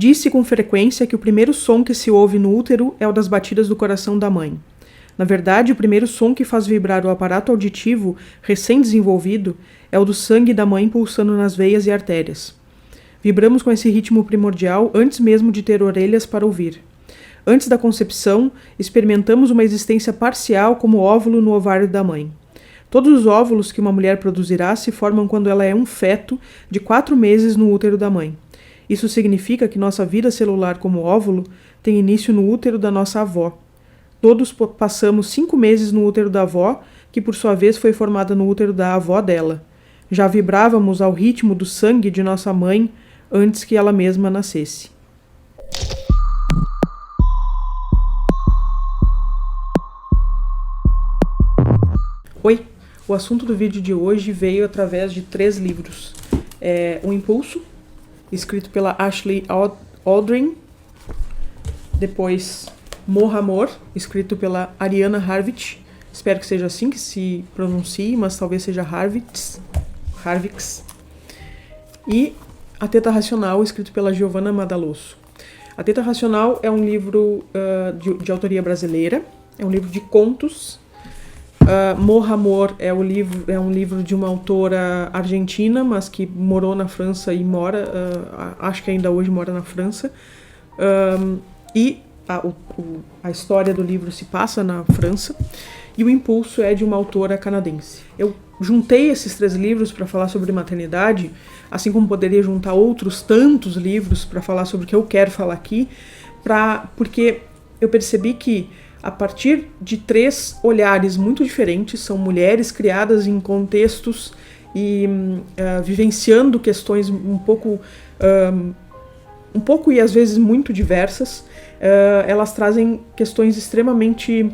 Diz-se com frequência que o primeiro som que se ouve no útero é o das batidas do coração da mãe. Na verdade, o primeiro som que faz vibrar o aparato auditivo recém-desenvolvido é o do sangue da mãe pulsando nas veias e artérias. Vibramos com esse ritmo primordial antes mesmo de ter orelhas para ouvir. Antes da concepção, experimentamos uma existência parcial como óvulo no ovário da mãe. Todos os óvulos que uma mulher produzirá se formam quando ela é um feto de 4 meses no útero da mãe. Isso significa que nossa vida celular como óvulo tem início no útero da nossa avó. Todos passamos 5 meses no útero da avó, que por sua vez foi formada no útero da avó dela. Já vibrávamos ao ritmo do sangue de nossa mãe antes que ela mesma nascesse. Oi, o assunto do vídeo de hoje veio através de 3 livros. O Impulso, escrito pela Ashley Aldrin. Depois, Morra Amor, escrito pela Ariana Harvitz. Espero que seja assim que se pronuncie, mas talvez seja Harvitz. E A Teta Racional, escrito pela Giovanna Madalosso. A Teta Racional é um livro de autoria brasileira, é um livro de contos. Morra Amor é um livro de uma autora argentina, mas que morou na França e acho que ainda hoje mora na França. A história do livro se passa na França. E O Impulso é de uma autora canadense. Eu juntei esses 3 livros para falar sobre maternidade, assim como poderia juntar outros tantos livros para falar sobre o que eu quero falar aqui, porque eu percebi que a partir de 3 olhares muito diferentes, são mulheres criadas em contextos e vivenciando questões um pouco e às vezes muito diversas, elas trazem questões extremamente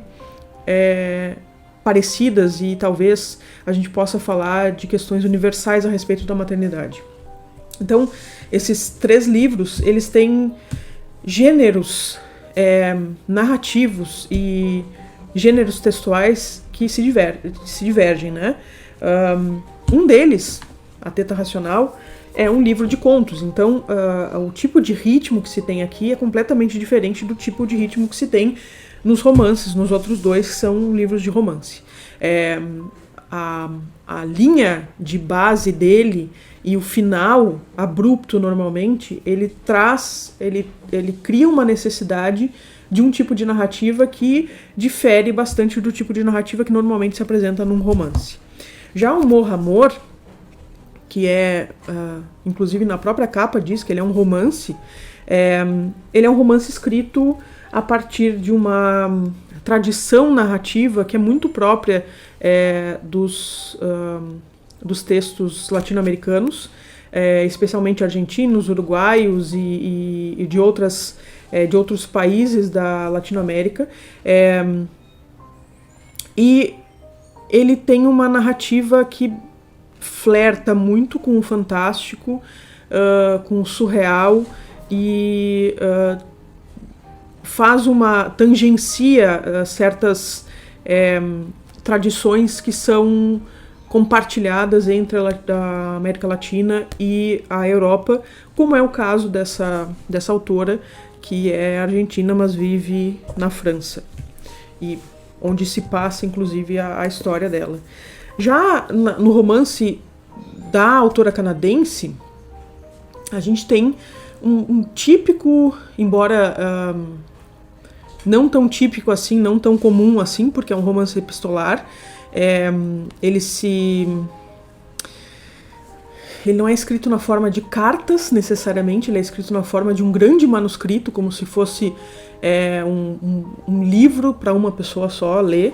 parecidas e talvez a gente possa falar de questões universais a respeito da maternidade. Então, esses 3 livros, eles têm gêneros narrativos e gêneros textuais que se divergem, né? Um deles, A Teta Racional, é um livro de contos, então o tipo de ritmo que se tem aqui é completamente diferente do tipo de ritmo que se tem nos romances, nos outros 2 que são livros de romance. A linha de base dele e o final abrupto normalmente, ele cria uma necessidade de um tipo de narrativa que difere bastante do tipo de narrativa que normalmente se apresenta num romance. Já o Morra Amor, que inclusive na própria capa diz que ele é um romance, ele é um romance escrito a partir de uma tradição narrativa que é muito própria dos textos latino-americanos, especialmente argentinos, uruguaios e de outros países da Latinoamérica. E ele tem uma narrativa que flerta muito com o fantástico, com o surreal e tangencia certas tradições que são compartilhadas entre a América Latina e a Europa, como é o caso dessa autora, que é argentina, mas vive na França, e onde se passa, inclusive, a história dela. Já no romance da autora canadense, a gente tem um típico, embora não tão típico assim, não tão comum assim, porque é um romance epistolar. Ele não é escrito na forma de cartas, necessariamente, ele é escrito na forma de um grande manuscrito, como se fosse um livro para uma pessoa só ler.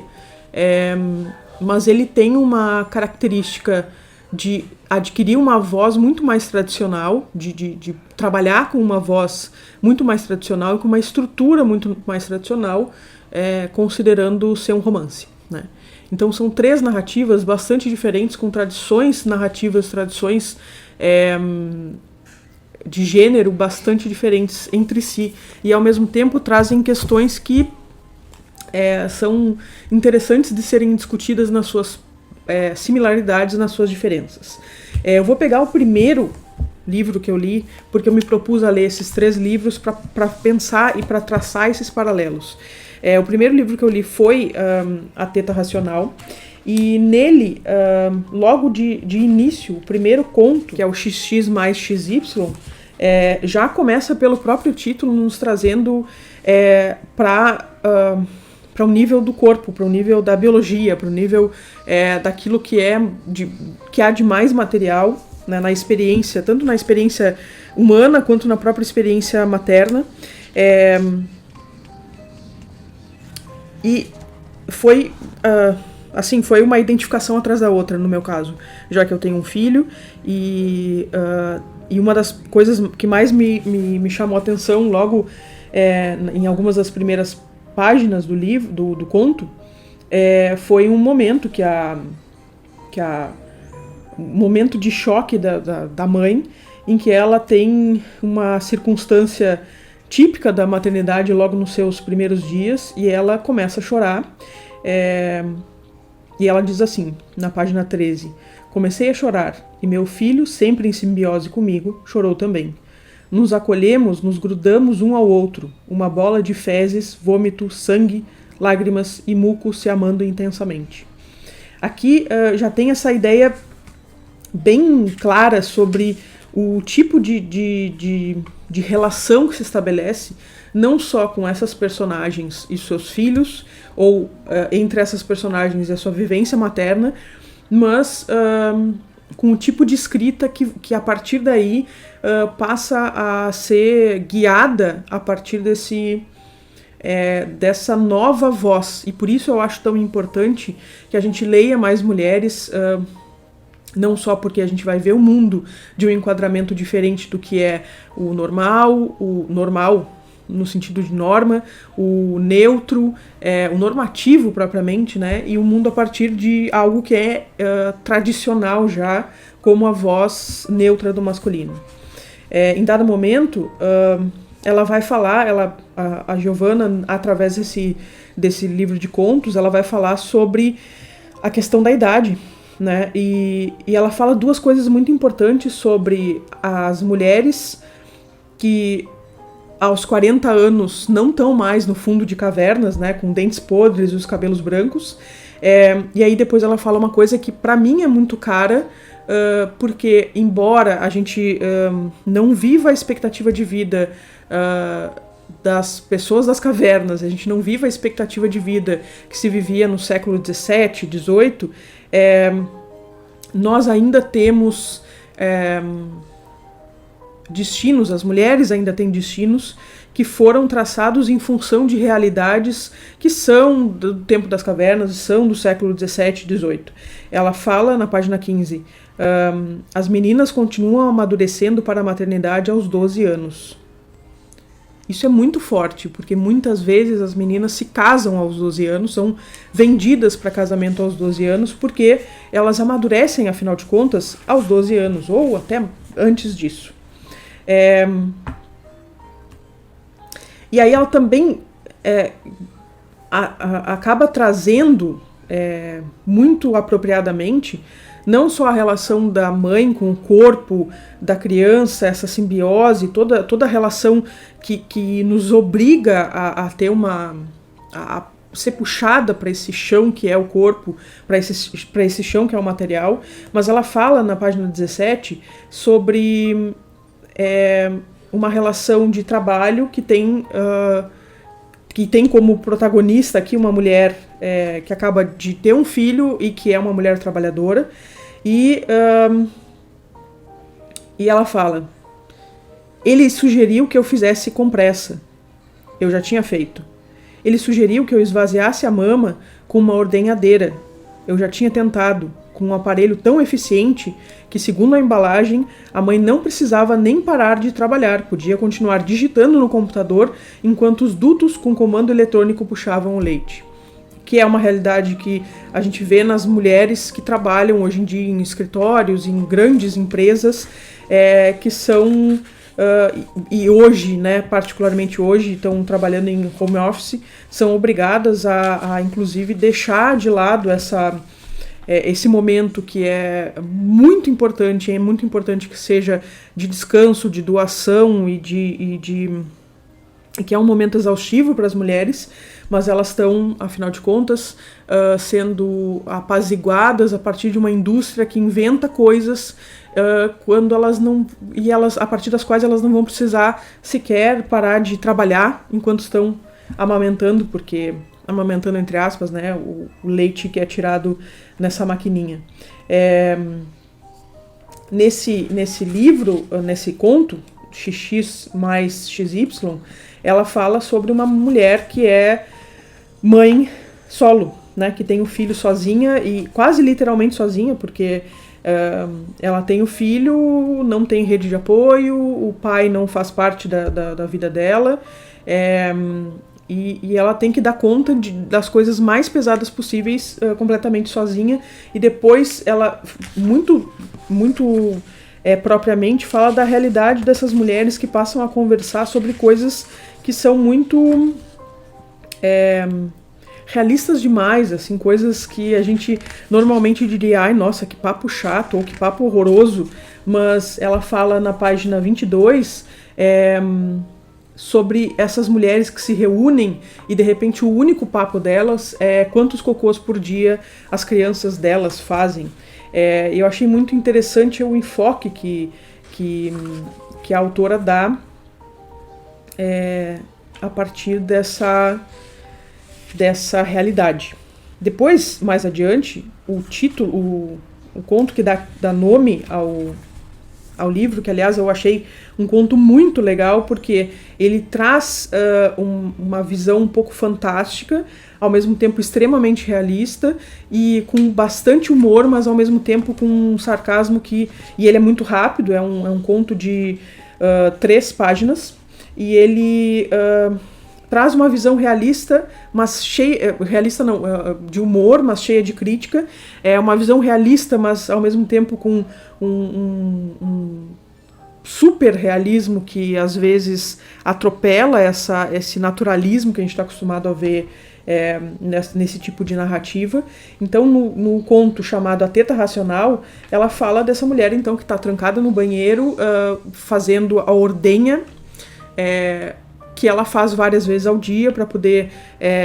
Mas ele tem uma característica de adquirir uma voz muito mais tradicional, de trabalhar com uma voz muito mais tradicional e com uma estrutura muito mais tradicional, considerando ser um romance, né? Então são 3 narrativas bastante diferentes, com tradições narrativas, tradições de gênero bastante diferentes entre si, e ao mesmo tempo trazem questões que são interessantes de serem discutidas nas suas similaridades, nas suas diferenças. Eu vou pegar o primeiro livro que eu li, porque eu me propus a ler esses 3 livros para pensar e para traçar esses paralelos. O primeiro livro que eu li foi A Teta Racional, e nele, logo de início, o primeiro conto, que é o XX mais XY, já começa pelo próprio título nos trazendo para o nível do corpo, para o nível da biologia, para o nível daquilo que há de mais material, né, na experiência, tanto na experiência humana quanto na própria experiência materna. E foi foi uma identificação atrás da outra, no meu caso, já que eu tenho um filho, e uma das coisas que mais me chamou a atenção logo em algumas das primeiras páginas do livro, do conto, foi um momento um momento de choque da mãe, em que ela tem uma circunstância típica da maternidade logo nos seus primeiros dias, e ela começa a chorar, e ela diz assim, na página 13: comecei a chorar, e meu filho, sempre em simbiose comigo, chorou também. Nos acolhemos, nos grudamos um ao outro, uma bola de fezes, vômito, sangue, lágrimas e muco se amando intensamente. Aqui já tem essa ideia bem clara sobre o tipo de relação que se estabelece, não só com essas personagens e seus filhos, ou entre essas personagens e a sua vivência materna, mas com o tipo de escrita que a partir daí passa a ser guiada a partir dessa nova voz. E por isso eu acho tão importante que a gente leia mais mulheres, não só porque a gente vai ver o mundo de um enquadramento diferente do que é o normal no sentido de norma, o neutro, o normativo propriamente, né? E o mundo a partir de algo que é tradicional já, como a voz neutra do masculino. Em dado momento, ela vai falar, a Giovanna, através desse livro de contos, ela vai falar sobre a questão da idade, né? E ela fala 2 coisas muito importantes sobre as mulheres que aos 40 anos não estão mais no fundo de cavernas, né, com dentes podres e os cabelos brancos. E aí depois ela fala uma coisa que para mim é muito cara, porque embora a gente não viva a expectativa de vida das pessoas das cavernas, a gente não viva a expectativa de vida que se vivia no século XVII, XVIII, nós ainda temos destinos, as mulheres ainda têm destinos que foram traçados em função de realidades que são do tempo das cavernas, são do século XVII, XVIII. Ela fala na página 15, as meninas continuam amadurecendo para a maternidade aos 12 anos. Isso é muito forte, porque muitas vezes as meninas se casam aos 12 anos, são vendidas para casamento aos 12 anos, porque elas amadurecem, afinal de contas, aos 12 anos, ou até antes disso. E aí ela também acaba trazendo muito apropriadamente não só a relação da mãe com o corpo da criança, essa simbiose, toda a relação que nos obriga a ter a ser puxada para esse chão que é o corpo, para esse chão que é o material, mas ela fala na página 17 sobre uma relação de trabalho que tem como protagonista aqui uma mulher que acaba de ter um filho e que é uma mulher trabalhadora, e ela fala: ele sugeriu que eu fizesse com pressa, eu já tinha feito. Ele sugeriu que eu esvaziasse a mama com uma ordenhadeira, eu já tinha tentado, com um aparelho tão eficiente que, segundo a embalagem, a mãe não precisava nem parar de trabalhar, podia continuar digitando no computador enquanto os dutos com comando eletrônico puxavam o leite. Que é uma realidade que a gente vê nas mulheres que trabalham hoje em dia em escritórios, em grandes empresas, que são, e hoje, né, particularmente hoje, estão trabalhando em home office, são obrigadas a inclusive, deixar de lado esse momento que é muito importante que seja de descanso, de doação e que é um momento exaustivo para as mulheres, mas elas estão, afinal de contas, sendo apaziguadas a partir de uma indústria que inventa coisas quando elas não... e elas, a partir das quais elas não vão precisar sequer parar de trabalhar enquanto estão amamentando, porque amamentando entre aspas, né, o leite que é tirado nessa maquininha. Nesse livro, nesse conto, XX mais XY, ela fala sobre uma mulher que é mãe solo, né, que tem um filho sozinha e quase literalmente sozinha, porque ela tem o filho, não tem rede de apoio, o pai não faz parte da vida dela, e ela tem que dar conta das coisas mais pesadas possíveis completamente sozinha, e depois ela muito propriamente fala da realidade dessas mulheres que passam a conversar sobre coisas que são muito realistas demais, assim, coisas que a gente normalmente diria, ai, nossa, que papo chato, ou que papo horroroso, mas ela fala na página 22 sobre essas mulheres que se reúnem e, de repente, o único papo delas é quantos cocôs por dia as crianças delas fazem. Eu achei muito interessante o enfoque que a autora dá a partir dessa realidade. Depois, mais adiante, o título, o conto que dá nome ao livro, que aliás eu achei um conto muito legal, porque ele traz uma visão um pouco fantástica, ao mesmo tempo extremamente realista e com bastante humor, mas ao mesmo tempo com um sarcasmo e ele é muito rápido, é um conto de 3 páginas, e ele traz uma visão realista, mas cheia... realista não, de humor, mas cheia de crítica. É uma visão realista, mas ao mesmo tempo com um super realismo que às vezes atropela esse naturalismo que a gente está acostumado a ver nesse tipo de narrativa. Então, no conto chamado A Teta Racional, ela fala dessa mulher então que está trancada no banheiro fazendo a ordenha, que ela faz várias vezes ao dia para poder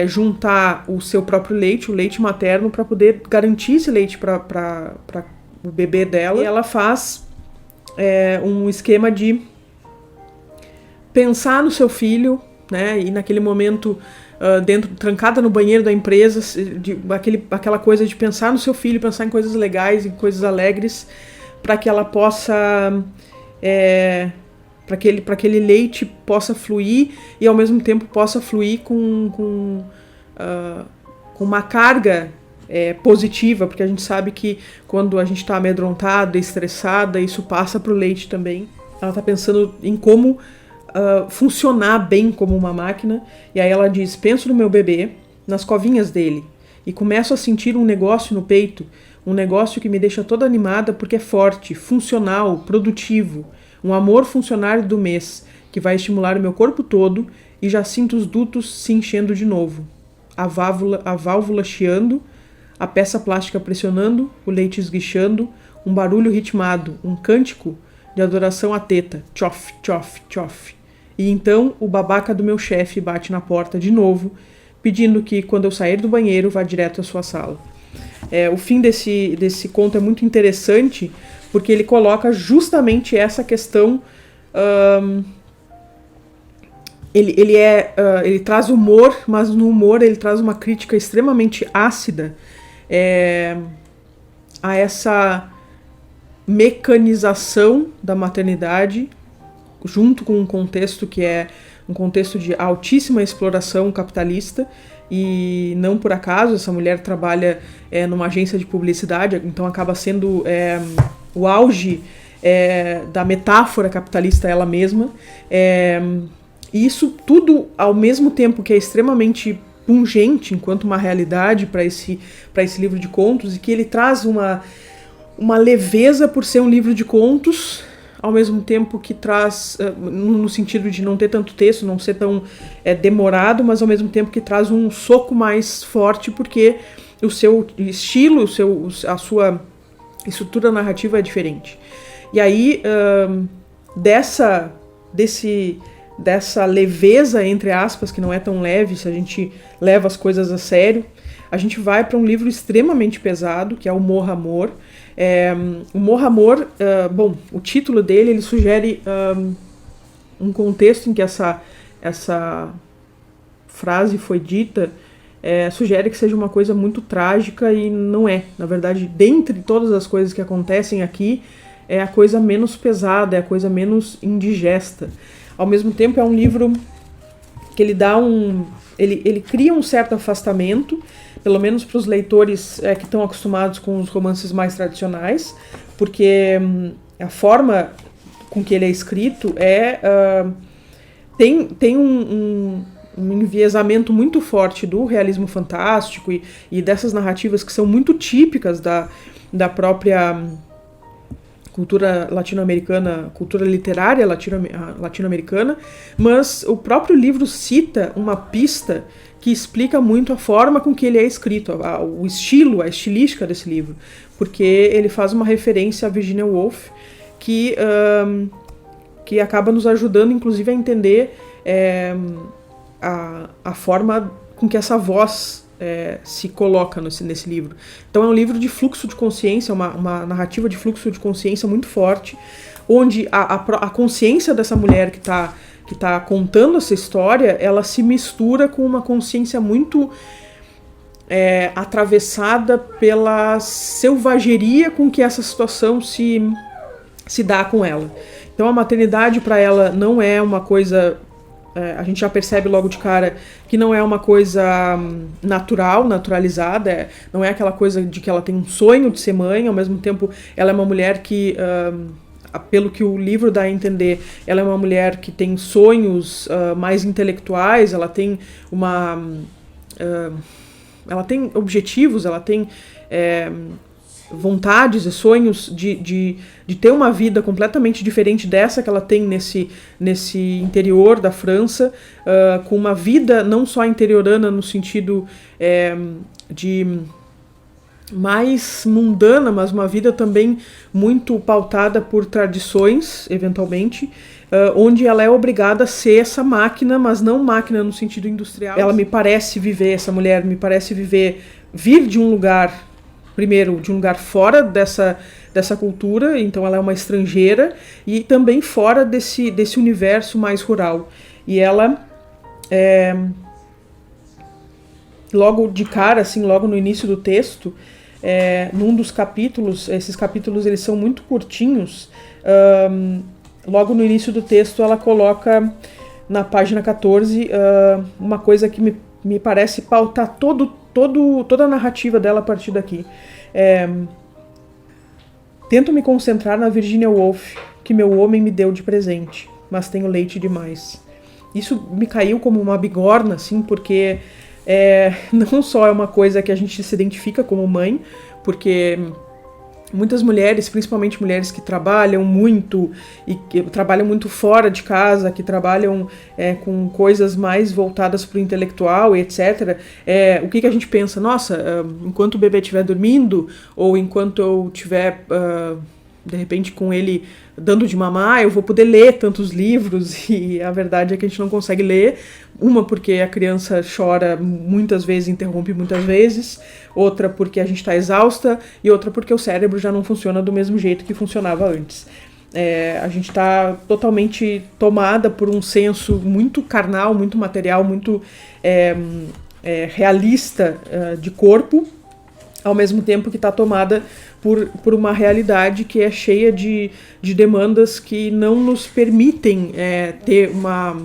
juntar o seu próprio leite, o leite materno, para poder garantir esse leite para o bebê dela. E ela faz um esquema de pensar no seu filho, né? E naquele momento, trancada no banheiro da empresa, aquela coisa de pensar no seu filho, pensar em coisas legais, em coisas alegres, para que ela possa... para que aquele leite possa fluir e ao mesmo tempo possa fluir com uma carga positiva, porque a gente sabe que quando a gente está amedrontada, estressada, isso passa para o leite também. Ela está pensando em como funcionar bem como uma máquina, e aí ela diz: penso no meu bebê, nas covinhas dele, e começo a sentir um negócio no peito, um negócio que me deixa toda animada porque é forte, funcional, produtivo. Um amor funcionário do mês, que vai estimular o meu corpo todo, e já sinto os dutos se enchendo de novo. A válvula chiando, a peça plástica pressionando, o leite esguichando, um barulho ritmado, um cântico de adoração à teta. Tchof, tchof, tchof. E então o babaca do meu chefe bate na porta de novo, pedindo que, quando eu sair do banheiro, vá direto à sua sala. O fim desse conto é muito interessante, porque ele coloca justamente essa questão. Ele traz humor, mas no humor ele traz uma crítica extremamente ácida a essa mecanização da maternidade, junto com um contexto que é um contexto de altíssima exploração capitalista. E não por acaso essa mulher trabalha numa agência de publicidade, então acaba sendo o auge da metáfora capitalista ela mesma. E isso tudo, ao mesmo tempo que é extremamente pungente enquanto uma realidade para esse livro de contos, e que ele traz uma leveza por ser um livro de contos, ao mesmo tempo que traz, no sentido de não ter tanto texto, não ser tão demorado, mas ao mesmo tempo que traz um soco mais forte, porque o seu estilo, a sua estrutura narrativa é diferente. E aí, dessa leveza, entre aspas, que não é tão leve se a gente leva as coisas a sério, a gente vai para um livro extremamente pesado, que é o Morra Amor. O Morra Amor, bom, o título dele, ele sugere um contexto em que essa frase foi dita, sugere que seja uma coisa muito trágica e não é. Na verdade, dentre todas as coisas que acontecem aqui, é a coisa menos pesada, é a coisa menos indigesta. Ao mesmo tempo, é um livro que ele cria um certo afastamento, pelo menos para os leitores que estão acostumados com os romances mais tradicionais, porque a forma com que ele é escrito tem um enviesamento muito forte do realismo fantástico e dessas narrativas que são muito típicas da própria cultura latino-americana, cultura literária latino-americana, mas o próprio livro cita uma pista que explica muito a forma com que ele é escrito, o estilo, a estilística desse livro, porque ele faz uma referência a Virginia Woolf que acaba nos ajudando, inclusive, a entender a forma com que essa voz se coloca nesse livro. Então é um livro de fluxo de consciência, uma narrativa de fluxo de consciência muito forte, onde a consciência dessa mulher que está contando essa história, ela se mistura com uma consciência muito atravessada pela selvageria com que essa situação se dá com ela. Então a maternidade para ela não é uma coisa... a gente já percebe logo de cara que não é uma coisa naturalizada, não é aquela coisa de que ela tem um sonho de ser mãe, ao mesmo tempo ela é uma mulher que, pelo que o livro dá a entender, ela é uma mulher que tem sonhos mais intelectuais, ela tem ela tem objetivos, ela tem vontades e sonhos de ter uma vida completamente diferente dessa que ela tem nesse interior da França, com uma vida não só interiorana no sentido de mais mundana, mas uma vida também muito pautada por tradições, eventualmente, onde ela é obrigada a ser essa máquina, mas não máquina no sentido industrial. Ela me parece viver, essa mulher me parece vir de um lugar, primeiro, de um lugar fora dessa cultura, então ela é uma estrangeira, e também fora desse universo mais rural. E ela, logo de cara, assim, logo no início do texto, num dos capítulos, esses capítulos eles são muito curtinhos, logo no início do texto ela coloca na página 14 uma coisa que me parece pautar toda a narrativa dela a partir daqui. Tento me concentrar na Virginia Woolf, que meu homem me deu de presente, mas tenho leite demais. Isso me caiu como uma bigorna, assim, porque não só é uma coisa que a gente se identifica como mãe, porque muitas mulheres, principalmente mulheres que trabalham muito e que trabalham muito fora de casa, que trabalham com coisas mais voltadas para o intelectual e etc. O que a gente pensa? Nossa, enquanto o bebê estiver dormindo ou enquanto eu estiver, de repente, com ele dando de mamar, eu vou poder ler tantos livros, e a verdade é que a gente não consegue ler. Uma, porque a criança chora muitas vezes, interrompe muitas vezes, outra porque a gente está exausta, e outra porque o cérebro já não funciona do mesmo jeito que funcionava antes. A gente está totalmente tomada por um senso muito carnal, muito material, muito realista de corpo, ao mesmo tempo que está tomada por uma realidade que é cheia de demandas que não nos permitem ter uma...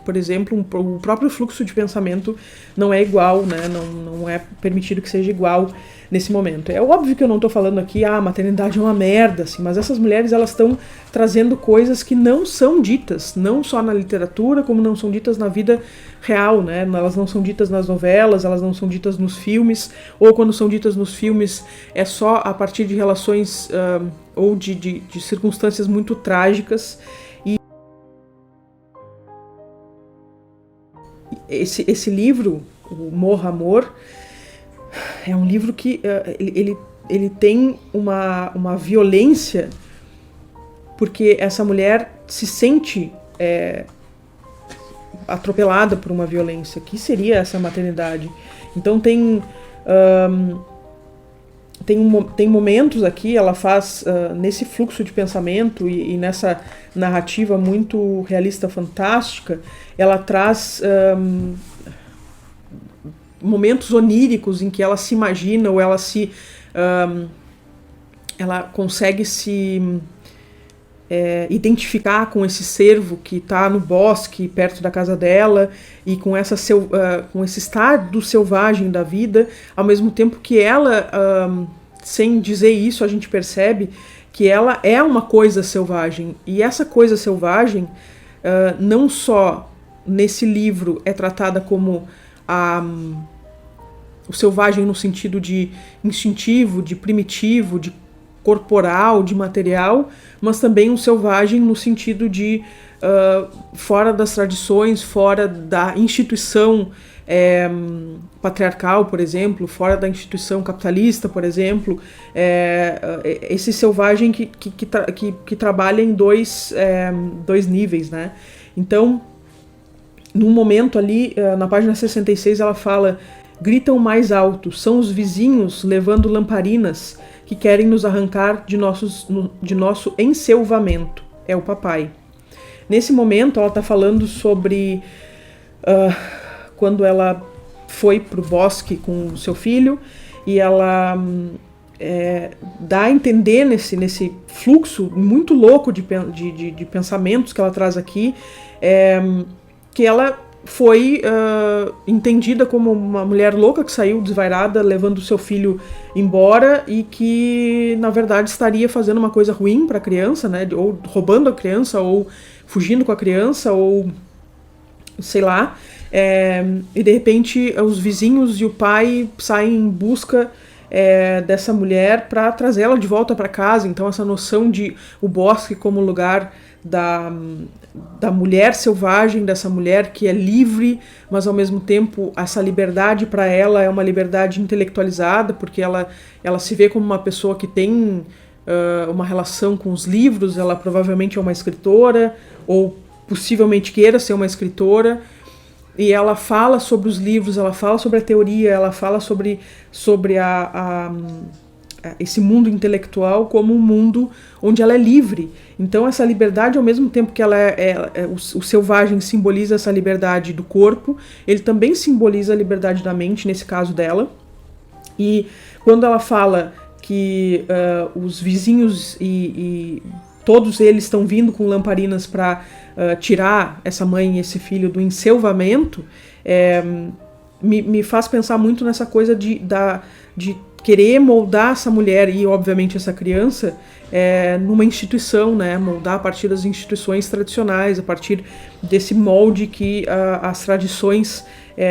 por exemplo, o próprio fluxo de pensamento não é igual, né? Não é permitido que seja igual nesse momento. É óbvio que eu não estou falando aqui, a maternidade é uma merda, assim, mas essas mulheres, elas estão trazendo coisas que não são ditas, não só na literatura, como não são ditas na vida real, né? Elas não são ditas nas novelas, elas não são ditas nos filmes, ou quando são ditas nos filmes é só a partir de relações ou de circunstâncias muito trágicas. Esse livro, o Morra Amor, é um livro que ele tem uma violência, porque essa mulher se sente atropelada por uma violência, que seria essa maternidade. Então tem momentos aqui, ela faz, nesse fluxo de pensamento e nessa narrativa muito realista, fantástica, ela traz momentos oníricos em que ela se imagina, ou ela consegue se identificar com esse cervo que está no bosque, perto da casa dela, e com esse estado selvagem da vida, ao mesmo tempo que ela, sem dizer isso, a gente percebe que ela é uma coisa selvagem. E essa coisa selvagem, não só nesse livro é tratada como o selvagem no sentido de instintivo, de primitivo, de corporal, de material, mas também um selvagem no sentido de fora das tradições, fora da instituição patriarcal, por exemplo, fora da instituição capitalista, por exemplo, esse selvagem que trabalha em dois níveis, né? Então, num momento ali, na página 66, ela fala: gritam mais alto, são os vizinhos levando lamparinas que querem nos arrancar de nosso enselvamento. É o papai. Nesse momento, ela está falando sobre quando ela foi para o bosque com o seu filho, e ela dá a entender nesse fluxo muito louco de pensamentos que ela traz aqui, que ela foi entendida como uma mulher louca que saiu desvairada, levando o seu filho embora, e que na verdade estaria fazendo uma coisa ruim para a criança, né? Ou roubando a criança, ou fugindo com a criança, ou sei lá. E de repente os vizinhos e o pai saem em busca dessa mulher para trazê-la de volta para casa. Então essa noção de o bosque como lugar da mulher selvagem, dessa mulher que é livre, mas ao mesmo tempo essa liberdade para ela é uma liberdade intelectualizada, porque ela se vê como uma pessoa que tem uma relação com os livros. Ela provavelmente é uma escritora, ou possivelmente queira ser uma escritora, e ela fala sobre os livros, ela fala sobre a teoria, ela fala sobre esse mundo intelectual como um mundo onde ela é livre. Então essa liberdade, ao mesmo tempo que ela o selvagem simboliza essa liberdade do corpo, ele também simboliza a liberdade da mente, nesse caso dela. E quando ela fala que os vizinhos e todos eles estão vindo com lamparinas para tirar essa mãe e esse filho do enselvamento, me faz pensar muito nessa coisa de querer moldar essa mulher e, obviamente, essa criança numa instituição, né? Moldar a partir das instituições tradicionais, a partir desse molde que as tradições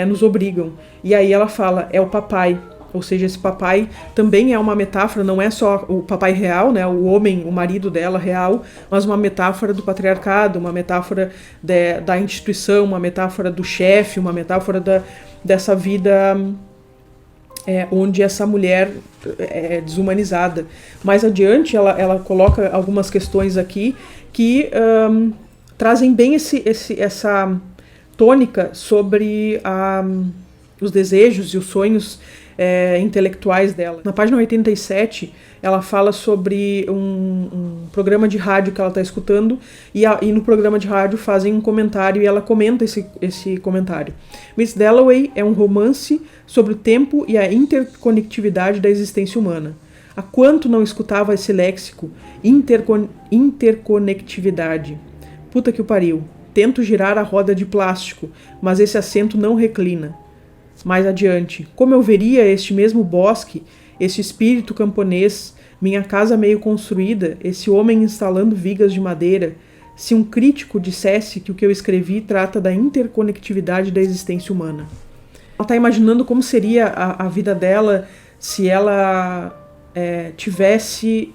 nos obrigam. E aí ela fala, é o papai. Ou seja, esse papai também é uma metáfora, não é só o papai real, né, o homem, o marido dela real, mas uma metáfora do patriarcado, uma metáfora da instituição, uma metáfora do chefe, uma metáfora dessa vida onde essa mulher é desumanizada. Mais adiante, ela coloca algumas questões aqui que trazem bem essa tônica sobre os desejos e os sonhos intelectuais dela. Na página 87, ela fala sobre um programa de rádio que ela está escutando, e no programa de rádio fazem um comentário, e ela comenta esse comentário. Miss Dalloway é um romance sobre o tempo e a interconectividade da existência humana. Há quanto não escutava esse léxico? Interconectividade. Puta que o pariu. Tento girar a roda de plástico, mas esse assento não reclina. Mais adiante, como eu veria este mesmo bosque, este espírito camponês, minha casa meio construída, esse homem instalando vigas de madeira, se um crítico dissesse que o que eu escrevi trata da interconectividade da existência humana. Ela está imaginando como seria a vida dela se ela tivesse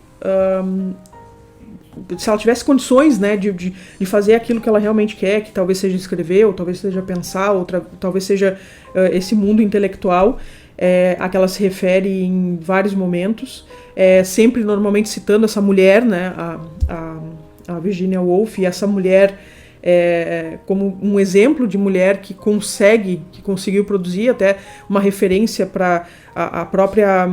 condições, né, de fazer aquilo que ela realmente quer, que talvez seja escrever, ou talvez seja pensar, ou talvez seja esse mundo intelectual. a que ela se refere em vários momentos, sempre normalmente citando essa mulher, né, a Virginia Woolf, e essa mulher como um exemplo de mulher que conseguiu produzir, até uma referência para a própria,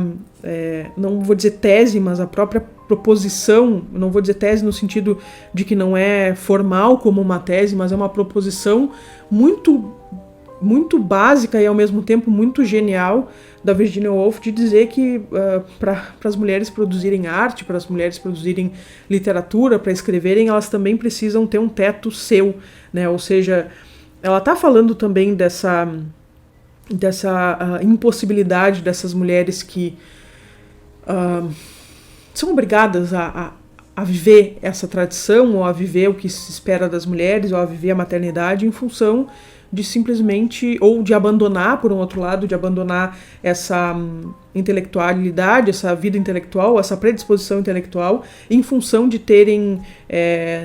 não vou dizer tese, mas a própria proposição, não vou dizer tese no sentido de que não é formal como uma tese, mas é uma proposição muito básica e ao mesmo tempo muito genial da Virginia Woolf, de dizer que para as mulheres produzirem arte, para as mulheres produzirem literatura, para escreverem, elas também precisam ter um teto seu, né? Ou seja, ela está falando também dessa impossibilidade dessas mulheres que são obrigadas a viver essa tradição, ou a viver o que se espera das mulheres, ou a viver a maternidade em função de simplesmente, ou de abandonar, por um outro lado, de abandonar essa intelectualidade, essa vida intelectual, essa predisposição intelectual, em função de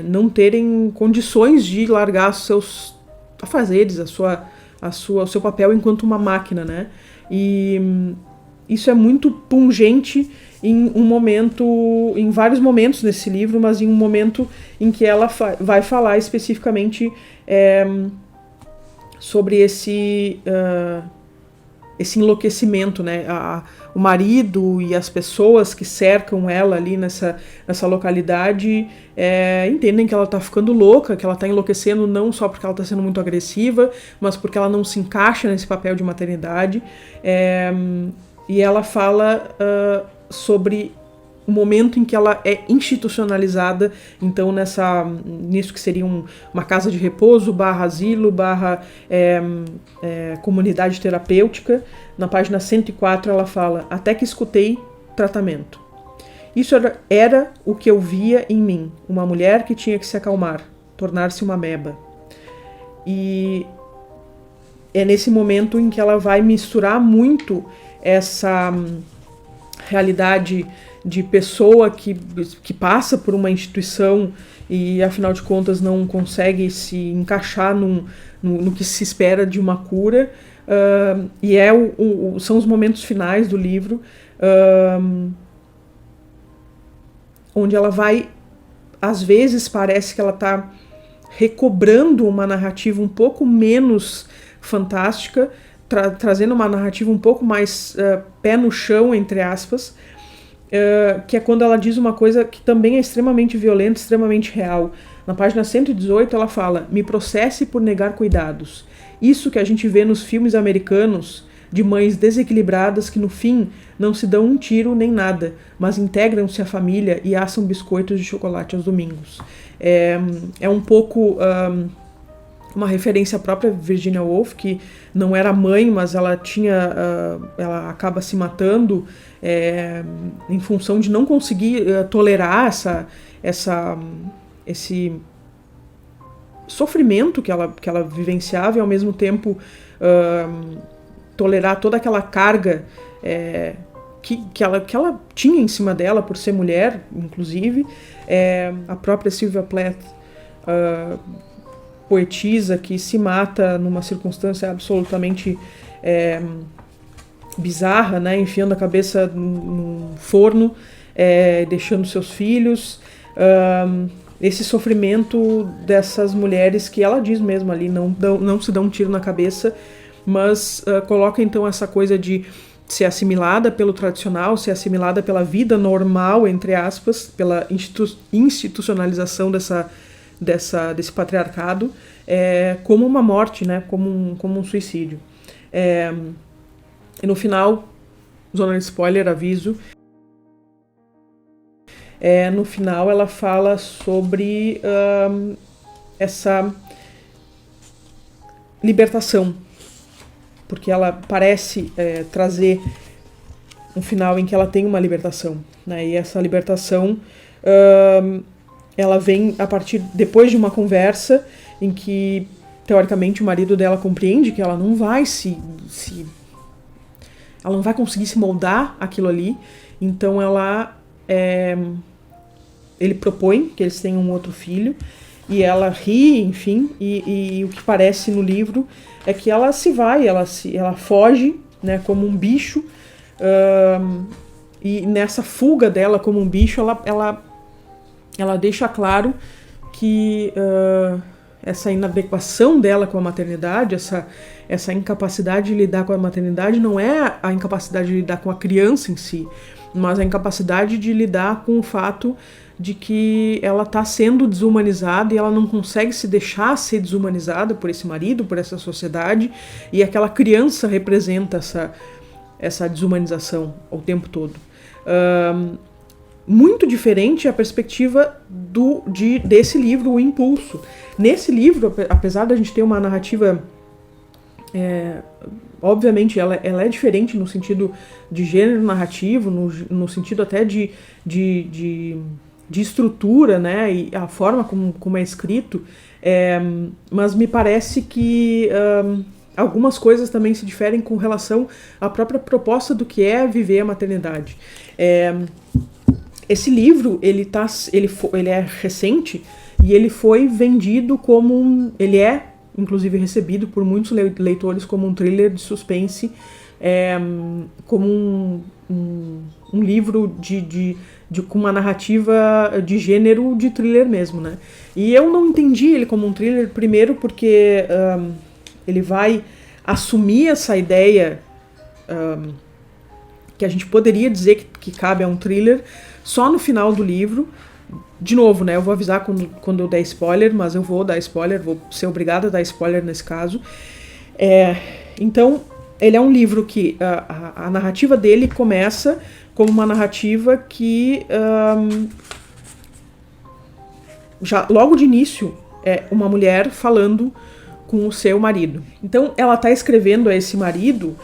não terem condições de largar seus afazeres, o seu papel enquanto uma máquina, né? E isso é muito pungente em vários momentos nesse livro, mas em um momento em que ela vai falar especificamente sobre esse enlouquecimento, né? O marido e as pessoas que cercam ela ali nessa localidade entendem que ela está ficando louca, que ela está enlouquecendo não só porque ela está sendo muito agressiva, mas porque ela não se encaixa nesse papel de maternidade. E ela fala sobre o momento em que ela é institucionalizada, então nisso que seria uma casa de repouso, /asilo, comunidade terapêutica. Na página 104 ela fala: até que escutei tratamento. Isso era o que eu via em mim, uma mulher que tinha que se acalmar, tornar-se uma ameba. E é nesse momento em que ela vai misturar muito essa realidade de pessoa que passa por uma instituição e, afinal de contas, não consegue se encaixar no que se espera de uma cura. E são os momentos finais do livro, onde ela vai, às vezes parece que ela está recobrando uma narrativa um pouco menos fantástica, trazendo uma narrativa um pouco mais pé no chão, entre aspas, que é quando ela diz uma coisa que também é extremamente violenta, extremamente real. Na página 118 ela fala: me processe por negar cuidados. Isso que a gente vê nos filmes americanos, de mães desequilibradas que no fim não se dão um tiro nem nada, mas integram-se à família e assam biscoitos de chocolate aos domingos. É um pouco uma referência à própria Virginia Woolf, que não era mãe, mas ela ela acaba se matando em função de não conseguir tolerar esse sofrimento que ela vivenciava, e ao mesmo tempo tolerar toda aquela carga que ela tinha em cima dela por ser mulher, inclusive. A própria Sylvia Plath, poetisa, que se mata numa circunstância absolutamente bizarra, né, enfiando a cabeça num forno, deixando seus filhos. Esse sofrimento dessas mulheres que ela diz mesmo ali, não se dão um tiro na cabeça, mas coloca então essa coisa de ser assimilada pelo tradicional, ser assimilada pela vida normal, entre aspas, pela institucionalização desse patriarcado, como uma morte, né, como um suicídio. E no final, zona de spoiler, aviso, no final ela fala sobre essa libertação, porque ela parece trazer um final em que ela tem uma libertação, né? E essa libertação ela vem depois de uma conversa em que, teoricamente, o marido dela compreende que ela não vai ela não vai conseguir se moldar aquilo ali, então ele propõe que eles tenham um outro filho, e ela ri, enfim, e o que parece no livro é que ela ela foge né, como um bicho, e nessa fuga dela como um bicho, ela deixa claro que essa inadequação dela com a maternidade, essa incapacidade de lidar com a maternidade não é a incapacidade de lidar com a criança em si, mas a incapacidade de lidar com o fato de que ela está sendo desumanizada e ela não consegue se deixar ser desumanizada por esse marido, por essa sociedade, e aquela criança representa essa desumanização o tempo todo. Muito diferente a perspectiva desse livro, O Impulso. Nesse livro, apesar da gente ter uma narrativa, obviamente ela é diferente no sentido de gênero narrativo, no sentido até de estrutura, né, e a forma como é escrito, mas me parece que algumas coisas também se diferem com relação à própria proposta do que é viver a maternidade. Esse livro, ele é recente e ele foi vendido como ele é, inclusive, recebido por muitos leitores como um thriller de suspense, como um livro com uma narrativa de gênero de thriller mesmo, né? E eu não entendi ele como um thriller, primeiro porque ele vai assumir essa ideia que a gente poderia dizer que cabe a um thriller só no final do livro. De novo, né, eu vou avisar quando eu der spoiler, mas eu vou dar spoiler, vou ser obrigada a dar spoiler nesse caso. Então, ele é um livro que a narrativa dele começa como uma narrativa que já logo de início é uma mulher falando com o seu marido. Então ela está escrevendo a esse marido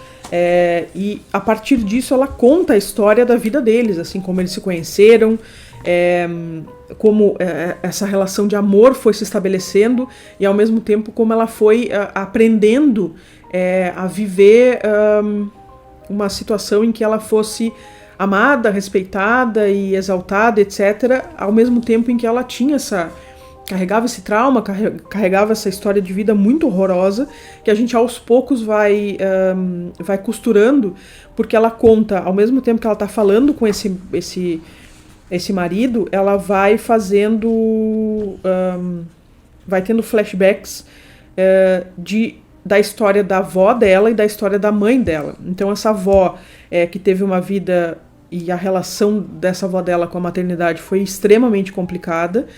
e a partir disso ela conta a história da vida deles, assim, como eles se conheceram, como essa relação de amor foi se estabelecendo e ao mesmo tempo como ela foi aprendendo a viver uma situação em que ela fosse amada, respeitada e exaltada, etc., ao mesmo tempo em que ela tinha carregava esse trauma, carregava essa história de vida muito horrorosa, que a gente aos poucos vai costurando, porque ela conta, ao mesmo tempo que ela está falando com esse marido, ela vai fazendo, vai tendo flashbacks da história da avó dela e da história da mãe dela. Então essa avó que teve uma vida, e a relação dessa avó dela com a maternidade foi extremamente complicada,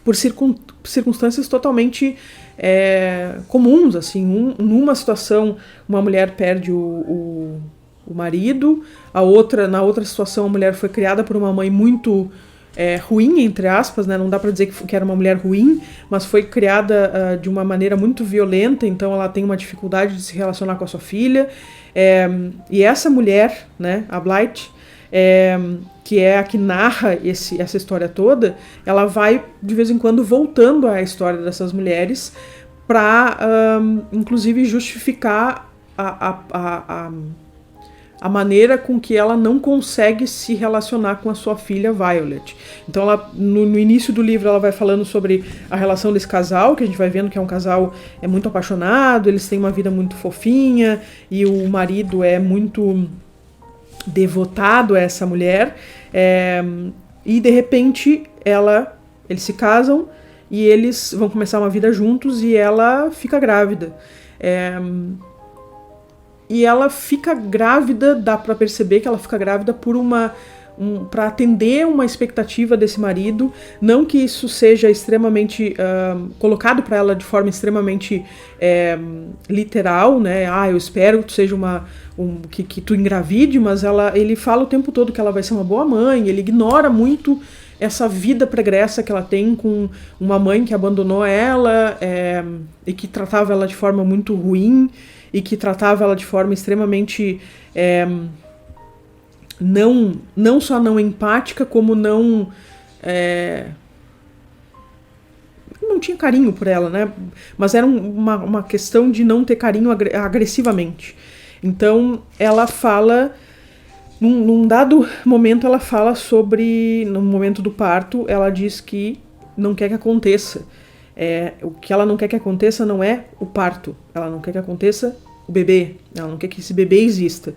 por circunstâncias totalmente comuns, assim. Numa situação, uma mulher perde o marido, na outra situação a mulher foi criada por uma mãe muito ruim, entre aspas, né? Não dá para dizer que era uma mulher ruim, mas foi criada de uma maneira muito violenta, então ela tem uma dificuldade de se relacionar com a sua filha. E essa mulher, né, a Blythe, que é a que narra essa história toda, ela vai de vez em quando voltando à história dessas mulheres para, inclusive, justificar a maneira com que ela não consegue se relacionar com a sua filha Violet. Então, no início do livro, ela vai falando sobre a relação desse casal, que a gente vai vendo que é um casal muito apaixonado, eles têm uma vida muito fofinha, e o marido é muito devotado a essa mulher, e de repente eles se casam e eles vão começar uma vida juntos e ela fica grávida. E ela fica grávida, dá pra perceber que ela fica grávida para atender uma expectativa desse marido, não que isso seja extremamente colocado para ela de forma extremamente literal, né? Eu espero que tu seja que tu engravide, mas ele fala o tempo todo que ela vai ser uma boa mãe, ele ignora muito essa vida pregressa que ela tem com uma mãe que abandonou ela e que tratava ela de forma muito ruim, e que tratava ela de forma extremamente não só não empática, como não tinha carinho por ela, né? Mas era uma questão de não ter carinho agressivamente. Então ela fala, num dado momento ela fala sobre, no momento do parto, ela diz que não quer que aconteça O que ela não quer que aconteça não é o parto, ela não quer que aconteça o bebê, ela não quer que esse bebê exista.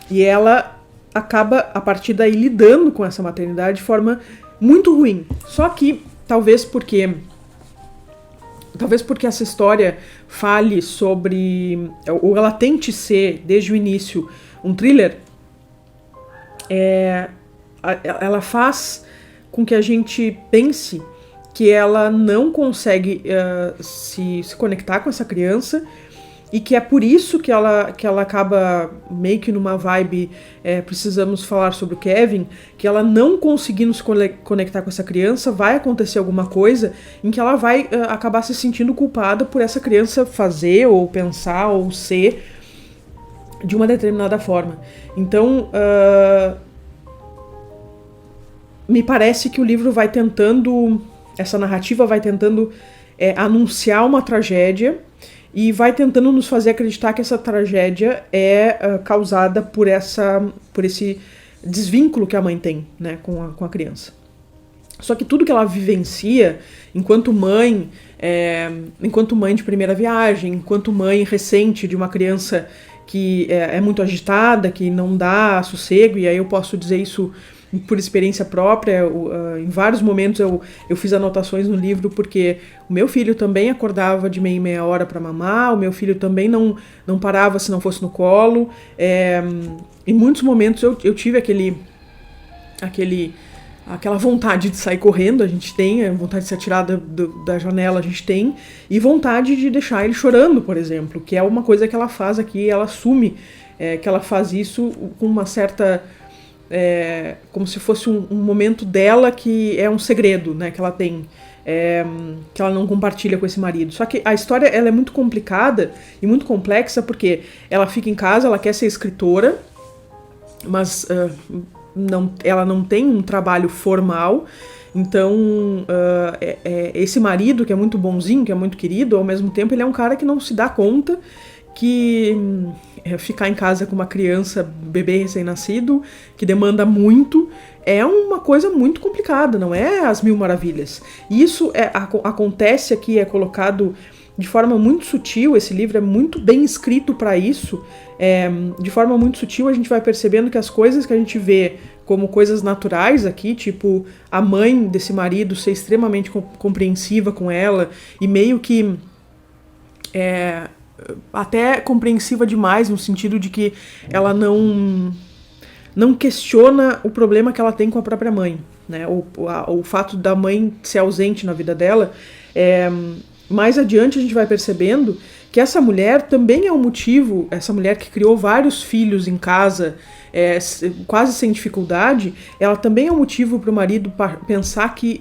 E ela acaba, a partir daí, lidando com essa maternidade de forma muito ruim. Só que, talvez porque essa história fale sobre, ou ela tente ser, desde o início, um thriller, ela faz com que a gente pense que ela não consegue se conectar com essa criança, e que é por isso que ela acaba meio que numa vibe, precisamos falar sobre o Kevin, que ela não conseguindo se conectar com essa criança, vai acontecer alguma coisa em que ela vai acabar se sentindo culpada por essa criança fazer, ou pensar, ou ser de uma determinada forma. Então, me parece que o livro vai tentando, essa narrativa vai tentando anunciar uma tragédia, e vai tentando nos fazer acreditar que essa tragédia é causada por esse desvínculo que a mãe tem, né, com a criança. Só que tudo que ela vivencia enquanto mãe de primeira viagem, enquanto mãe recente de uma criança que é muito agitada, que não dá sossego, e aí eu posso dizer isso por experiência própria. Em vários momentos eu fiz anotações no livro, porque o meu filho também acordava de meia em meia hora para mamar, o meu filho também não parava se não fosse no colo. Em muitos momentos eu tive aquela vontade de sair correndo, a gente tem, vontade de se atirar da janela, a gente tem, e vontade de deixar ele chorando, por exemplo, que é uma coisa que ela faz aqui, ela assume que ela faz isso com uma certa... como se fosse um momento dela que é um segredo, né, que ela tem, que ela não compartilha com esse marido. Só que a história, ela é muito complicada e muito complexa, porque ela fica em casa, ela quer ser escritora, mas ela não tem um trabalho formal. Então, esse marido, que é muito bonzinho, que é muito querido, ao mesmo tempo ele é um cara que não se dá conta que ficar em casa com uma criança, bebê recém-nascido, que demanda muito, é uma coisa muito complicada, não é as mil maravilhas. E isso acontece aqui, é colocado de forma muito sutil, esse livro é muito bem escrito para isso. De forma muito sutil a gente vai percebendo que as coisas que a gente vê como coisas naturais aqui, tipo a mãe desse marido ser extremamente compreensiva com ela, e meio que até compreensiva demais, no sentido de que ela não questiona o problema que ela tem com a própria mãe, né? O fato da mãe ser ausente na vida dela. Mais adiante a gente vai percebendo que essa mulher também é um motivo, essa mulher que criou vários filhos em casa, quase sem dificuldade, ela também é um motivo para o marido pensar que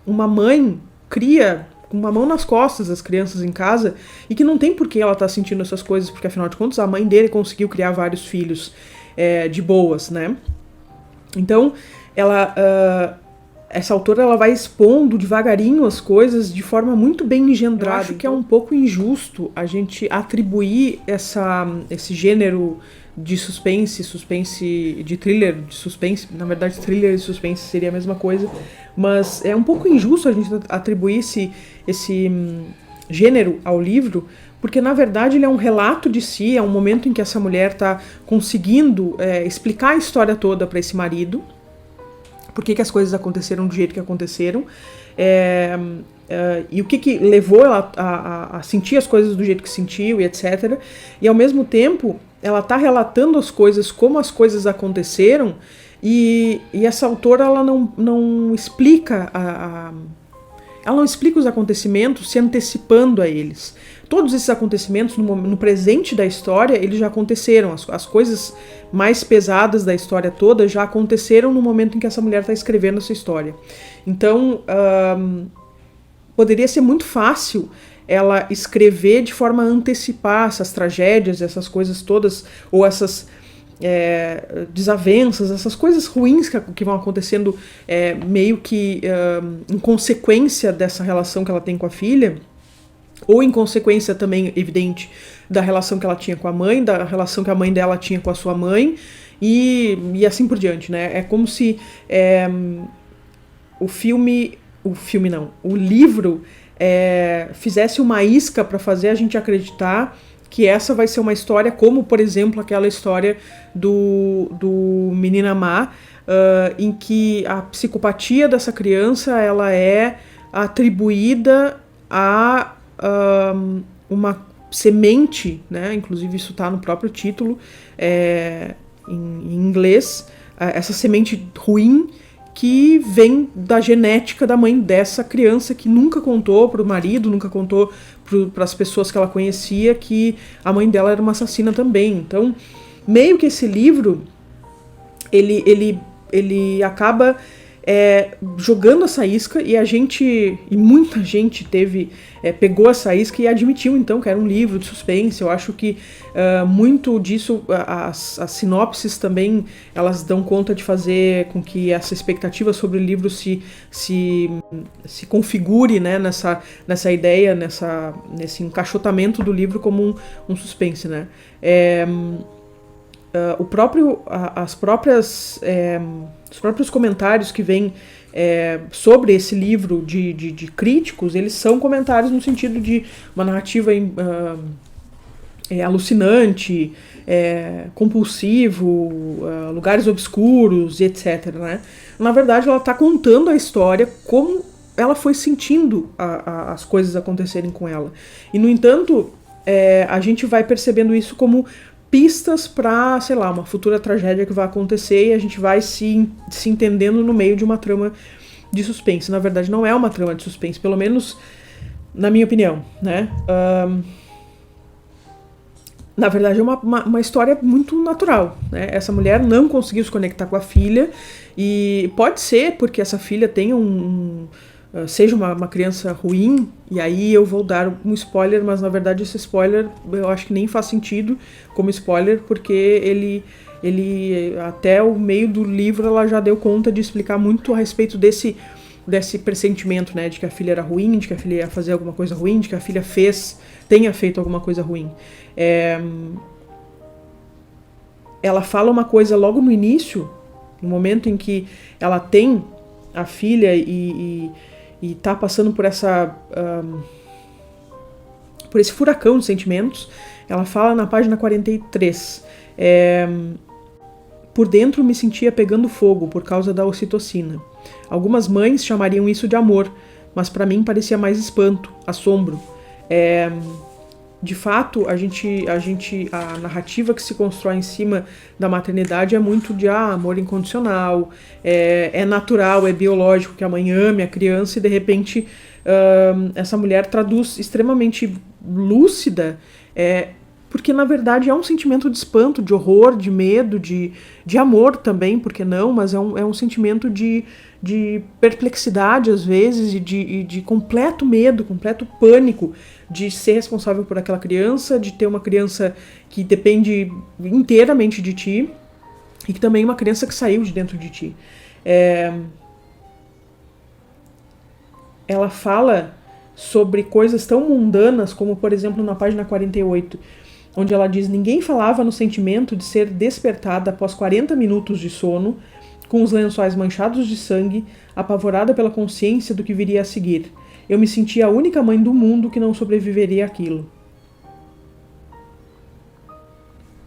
uma mãe cria com uma mão nas costas as crianças em casa, e que não tem por que ela estar sentindo essas coisas, porque afinal de contas a mãe dele conseguiu criar vários filhos de boas, né? Então, essa autora, ela vai expondo devagarinho as coisas de forma muito bem engendrada. Eu acho que é um pouco injusto a gente atribuir esse gênero de suspense de thriller, de suspense, na verdade thriller e suspense seria a mesma coisa, mas é um pouco injusto a gente atribuir esse gênero ao livro, porque na verdade ele é um relato de si, é um momento em que essa mulher está conseguido explicar a história toda para esse marido, por que as coisas aconteceram do jeito que aconteceram, e o que levou ela a sentir as coisas do jeito que sentiu, e etc. E ao mesmo tempo ela está relatando as coisas como as coisas aconteceram, e essa autora ela não explica ela não explica os acontecimentos se antecipando a eles. Todos esses acontecimentos no presente da história, eles já aconteceram. As coisas mais pesadas da história toda já aconteceram no momento em que essa mulher está escrevendo essa história. Então, poderia ser muito fácil ela escrever de forma a antecipar essas tragédias, essas coisas todas, ou essas desavenças, essas coisas ruins que vão acontecendo meio que em consequência dessa relação que ela tem com a filha, ou em consequência também evidente da relação que ela tinha com a mãe, da relação que a mãe dela tinha com a sua mãe, e assim por diante, né? É como se o filme o filme não, o livro fizesse uma isca para fazer a gente acreditar que essa vai ser uma história como, por exemplo, aquela história do Menina Má, em que a psicopatia dessa criança ela é atribuída a uma semente, né? Inclusive isso está no próprio título, em inglês, essa semente ruim que vem da genética da mãe dessa criança, que nunca contou para o marido, nunca contou para as pessoas que ela conhecia que a mãe dela era uma assassina também. Então, meio que esse livro, ele acaba jogando essa isca, e muita gente pegou essa isca e admitiu então que era um livro de suspense. Eu acho que muito disso, as sinopses também, elas dão conta de fazer com que essa expectativa sobre o livro se configure, né, nessa ideia, nesse encaixotamento do livro como um suspense, né? Os próprios comentários que vêm sobre esse livro de críticos, eles são comentários no sentido de uma narrativa alucinante, compulsivo, lugares obscuros, etc., né? Na verdade, ela está contando a história como ela foi sentindo as coisas acontecerem com ela. E, no entanto, a gente vai percebendo isso como pistas para, sei lá, uma futura tragédia que vai acontecer, e a gente vai se entendendo no meio de uma trama de suspense. Na verdade, não é uma trama de suspense, pelo menos na minha opinião, né? Na verdade, é uma história muito natural, né? Essa mulher não conseguiu se conectar com a filha, e pode ser porque essa filha tenha seja uma criança ruim, e aí eu vou dar um spoiler, mas na verdade esse spoiler eu acho que nem faz sentido como spoiler, porque ele até o meio do livro ela já deu conta de explicar muito a respeito desse pressentimento, né, de que a filha era ruim, de que a filha ia fazer alguma coisa ruim, de que a filha tenha feito alguma coisa ruim. Ela fala uma coisa logo no início, no momento em que ela tem a filha e tá passando por por esse furacão de sentimentos. Ela fala na página 43, por dentro me sentia pegando fogo por causa da ocitocina. Algumas mães chamariam isso de amor, mas para mim parecia mais espanto, assombro. De fato, a narrativa que se constrói em cima da maternidade é muito de amor incondicional, é natural, é biológico que a mãe ame a criança, e de repente essa mulher traduz extremamente lúcida, porque na verdade é um sentimento de espanto, de horror, de medo, de amor também, por que não, mas é um sentimento de perplexidade às vezes, e de completo medo, completo pânico de ser responsável por aquela criança, de ter uma criança que depende inteiramente de ti, e que também é uma criança que saiu de dentro de ti. Ela fala sobre coisas tão mundanas como, por exemplo, na página 48, onde ela diz: ninguém falava no sentimento de ser despertada após 40 minutos de sono, com os lençóis manchados de sangue, apavorada pela consciência do que viria a seguir. Eu me sentia a única mãe do mundo que não sobreviveria àquilo.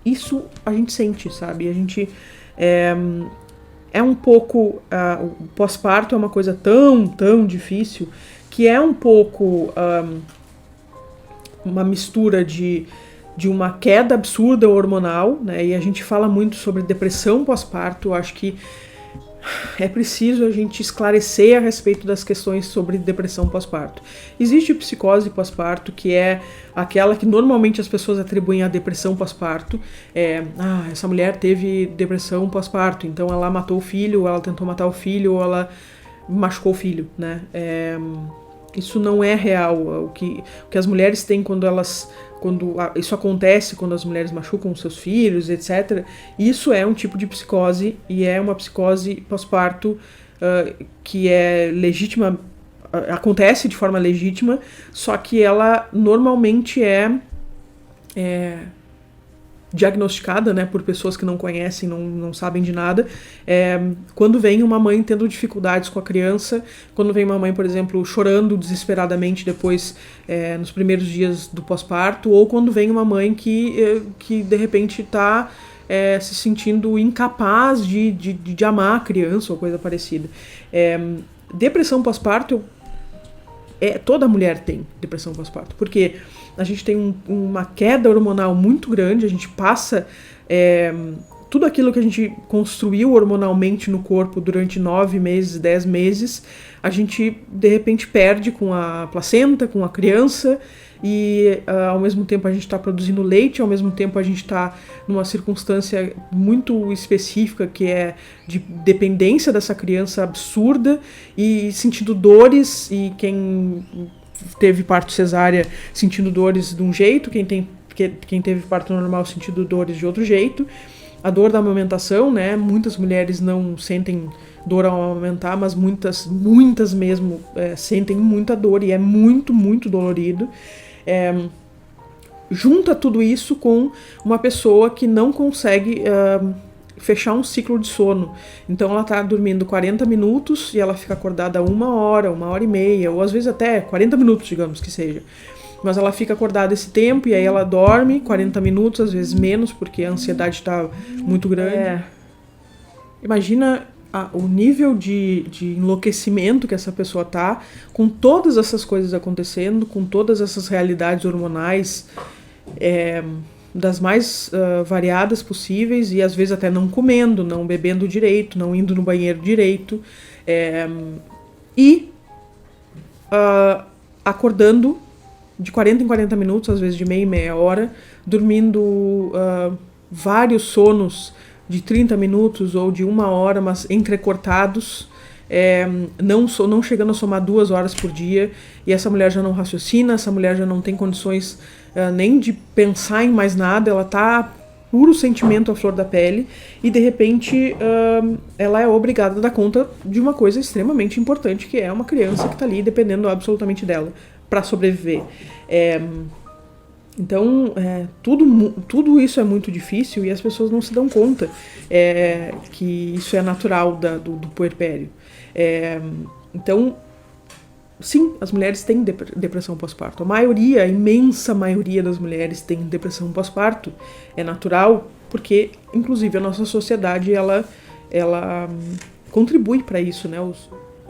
Isso a gente sente, sabe? A gente um pouco... o pós-parto é uma coisa tão difícil, que é um pouco uma mistura de uma queda absurda hormonal, né? E a gente fala muito sobre depressão pós-parto. Eu acho que é preciso a gente esclarecer a respeito das questões sobre depressão pós-parto. Existe psicose pós-parto, que é aquela que normalmente as pessoas atribuem à depressão pós-parto. Essa mulher teve depressão pós-parto, então ela matou o filho, ou ela tentou matar o filho, ou ela machucou o filho, né? Isso não é real. O que as mulheres têm quando isso acontece, quando as mulheres machucam os seus filhos, etc. Isso é um tipo de psicose, e é uma psicose pós-parto que é legítima, acontece de forma legítima, só que ela normalmente diagnosticada, né, por pessoas que não conhecem, não sabem de nada, quando vem uma mãe tendo dificuldades com a criança, quando vem uma mãe, por exemplo, chorando desesperadamente depois, nos primeiros dias do pós-parto, ou quando vem uma mãe que de repente está se sentindo incapaz de amar a criança ou coisa parecida. Depressão pós-parto, toda mulher tem depressão pós-parto, porque a gente tem uma queda hormonal muito grande, a gente passa tudo aquilo que a gente construiu hormonalmente no corpo durante 9 meses, 10 meses, a gente de repente perde com a placenta, com a criança, e ao mesmo tempo a gente está produzindo leite, ao mesmo tempo a gente está numa circunstância muito específica que é de dependência dessa criança absurda e sentindo dores, e quem teve parto cesárea sentindo dores de um jeito, quem teve parto normal sentindo dores de outro jeito. A dor da amamentação, né? Muitas mulheres não sentem dor ao amamentar, mas muitas mesmo sentem muita dor e é muito, muito dolorido. Junta tudo isso com uma pessoa que não consegue fechar um ciclo de sono. Então ela tá dormindo 40 minutos e ela fica acordada 1 hora e meia, ou às vezes até 40 minutos, digamos que seja. Mas ela fica acordada esse tempo e aí ela dorme 40 minutos, às vezes menos, porque a ansiedade está muito grande. Imagina o nível de enlouquecimento que essa pessoa tá, com todas essas coisas acontecendo, com todas essas realidades hormonais, das mais variadas possíveis, e às vezes até não comendo, não bebendo direito, não indo no banheiro direito, e acordando de 40 em 40 minutos, às vezes de meia hora, dormindo vários sonos de 30 minutos ou de 1 hora, mas entrecortados, não chegando a somar 2 horas por dia, e essa mulher já não raciocina, essa mulher já não tem condições nem de pensar em mais nada, ela tá puro sentimento à flor da pele, e de repente ela é obrigada a dar conta de uma coisa extremamente importante, que é uma criança que está ali dependendo absolutamente dela para sobreviver. Então, tudo isso é muito difícil e as pessoas não se dão conta que isso é natural do puerpério. Então, sim, as mulheres têm depressão pós-parto. A imensa maioria das mulheres tem depressão pós-parto. É natural, porque, inclusive, a nossa sociedade, ela contribui para isso, né?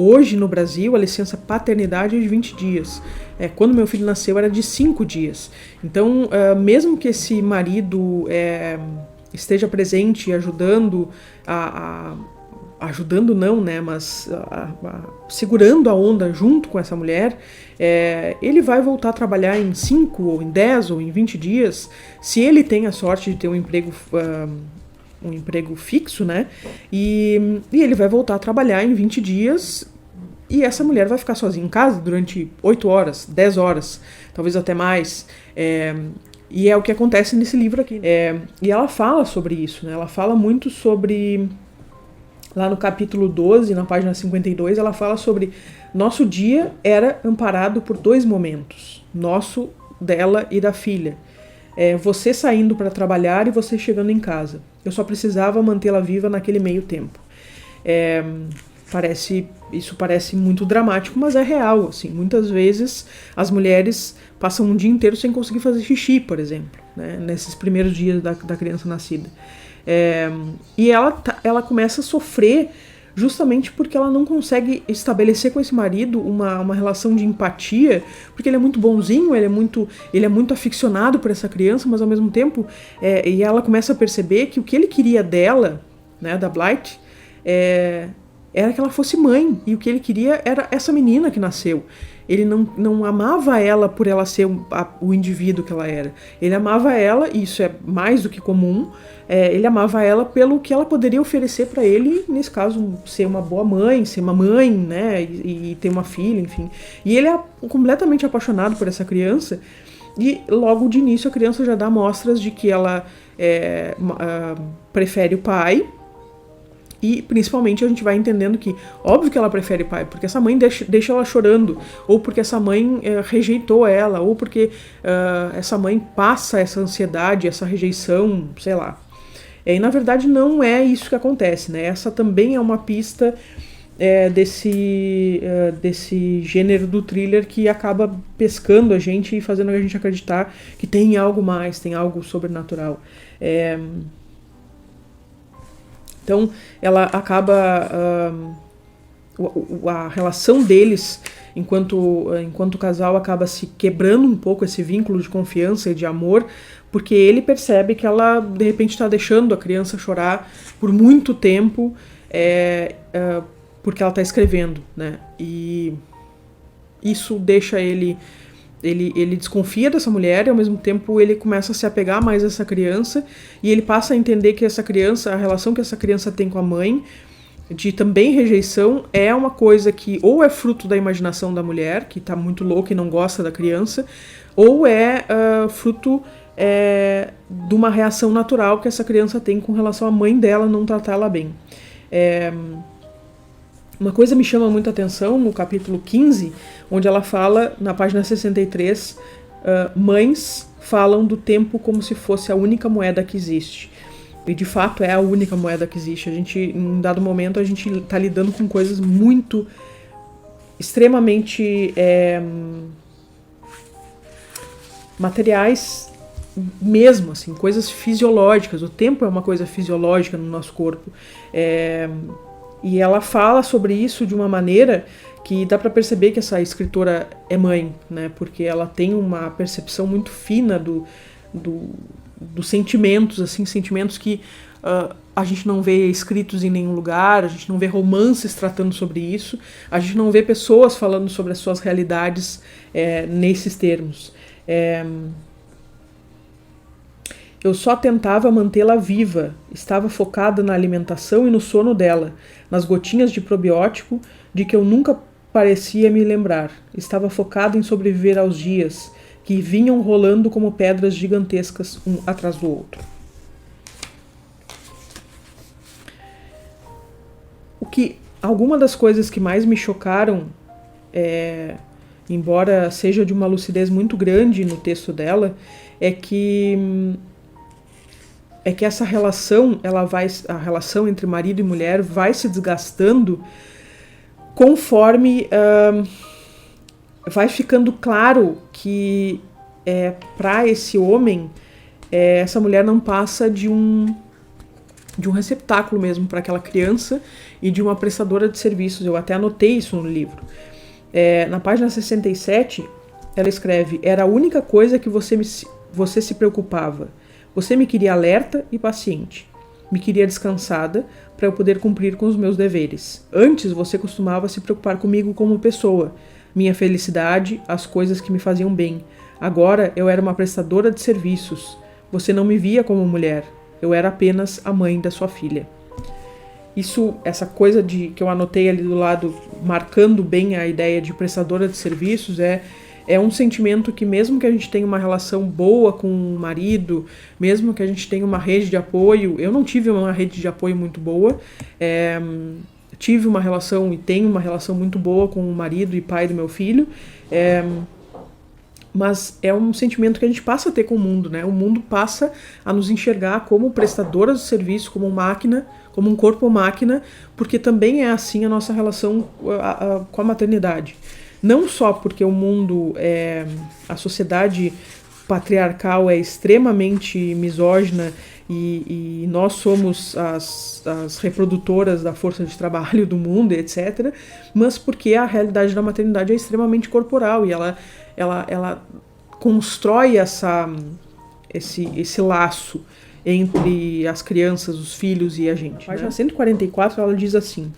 Hoje, no Brasil, a licença paternidade é de 20 dias. Quando meu filho nasceu, era de 5 dias. Então, mesmo que esse marido esteja presente e ajudando, ajudando não, né, mas segurando a onda junto com essa mulher, ele vai voltar a trabalhar em 5 ou em 10 ou em 20 dias, se ele tem a sorte de ter um emprego fixo, né? E ele vai voltar a trabalhar em 20 dias e essa mulher vai ficar sozinha em casa durante 8 horas, 10 horas, talvez até mais. E é o que acontece nesse livro aqui. E ela fala sobre isso, né? Ela fala muito sobre... Lá no capítulo 12, na página 52, ela fala sobre nosso dia era amparado por 2 momentos. Nosso, dela e da filha. Você saindo para trabalhar e você chegando em casa. Eu só precisava mantê-la viva naquele meio tempo. Isso parece muito dramático, mas é real. Assim, muitas vezes as mulheres passam um dia inteiro sem conseguir fazer xixi, por exemplo, né, nesses primeiros dias da criança nascida. E ela começa a sofrer justamente porque ela não consegue estabelecer com esse marido uma relação de empatia, porque ele é muito bonzinho, ele é muito aficionado por essa criança, mas ao mesmo tempo, e ela começa a perceber que o que ele queria dela, né, da Blythe, era que ela fosse mãe, e o que ele queria era essa menina que nasceu. Ele não amava ela por ela ser o indivíduo que ela era. Ele amava ela, e isso é mais do que comum, ele amava ela pelo que ela poderia oferecer para ele, nesse caso, ser uma boa mãe, ser uma mãe, né, e ter uma filha, enfim. E ele é completamente apaixonado por essa criança, e logo de início a criança já dá mostras de que ela prefere o pai, E, principalmente, a gente vai entendendo que, óbvio que ela prefere pai, porque essa mãe deixa ela chorando, ou porque essa mãe rejeitou ela, ou porque essa mãe passa essa ansiedade, essa rejeição, sei lá. E, na verdade, não é isso que acontece, né? Essa também é uma pista desse gênero do thriller que acaba pescando a gente e fazendo a gente acreditar que tem algo mais, tem algo sobrenatural. Então, ela acaba... a relação deles, enquanto casal, acaba se quebrando um pouco esse vínculo de confiança e de amor, porque ele percebe que ela, de repente, está deixando a criança chorar por muito tempo, porque ela está escrevendo, né? E isso deixa ele desconfia dessa mulher e, ao mesmo tempo, ele começa a se apegar mais a essa criança e ele passa a entender que essa criança, a relação que essa criança tem com a mãe, de também rejeição, é uma coisa que ou é fruto da imaginação da mulher, que está muito louca e não gosta da criança, ou é fruto de uma reação natural que essa criança tem com relação à mãe dela não tratar ela bem. Uma coisa me chama muita atenção no capítulo 15, onde ela fala, na página 63, mães falam do tempo como se fosse a única moeda que existe. E de fato é a única moeda que existe. A gente, em um dado momento, a gente está lidando com coisas muito, extremamente materiais mesmo, assim, coisas fisiológicas. O tempo é uma coisa fisiológica no nosso corpo. E ela fala sobre isso de uma maneira que dá para perceber que essa escritora é mãe, né? Porque ela tem uma percepção muito fina dos sentimentos, assim, sentimentos que a gente não vê escritos em nenhum lugar, a gente não vê romances tratando sobre isso, a gente não vê pessoas falando sobre as suas realidades nesses termos. Eu só tentava mantê-la viva, estava focada na alimentação e no sono dela, nas gotinhas de probiótico de que eu nunca parecia me lembrar. Estava focada em sobreviver aos dias, que vinham rolando como pedras gigantescas um atrás do outro. Alguma das coisas que mais me chocaram, embora seja de uma lucidez muito grande no texto dela, é que essa relação, a relação entre marido e mulher vai se desgastando conforme vai ficando claro que para esse homem essa mulher não passa de um receptáculo mesmo para aquela criança e de uma prestadora de serviços. Eu até anotei isso no livro. Na página 67, ela escreve: era a única coisa que você se preocupava. Você me queria alerta e paciente. Me queria descansada para eu poder cumprir com os meus deveres. Antes você costumava se preocupar comigo como pessoa, minha felicidade, as coisas que me faziam bem. Agora eu era uma prestadora de serviços. Você não me via como mulher. Eu era apenas a mãe da sua filha. Essa coisa que eu anotei ali do lado, marcando bem a ideia de prestadora de serviços, é um sentimento que, mesmo que a gente tenha uma relação boa com o marido, mesmo que a gente tenha uma rede de apoio, eu não tive uma rede de apoio muito boa, tive uma relação e tenho uma relação muito boa com o marido e pai do meu filho, mas é um sentimento que a gente passa a ter com o mundo, né? O mundo passa a nos enxergar como prestadoras de serviço, como máquina, como um corpo-máquina, porque também é assim a nossa relação com a maternidade. Não só porque o mundo, a sociedade patriarcal é extremamente misógina e nós somos as reprodutoras da força de trabalho do mundo, etc., mas porque a realidade da maternidade é extremamente corporal e ela constrói esse laço entre as crianças, os filhos e a gente. Na página 144 ela diz assim: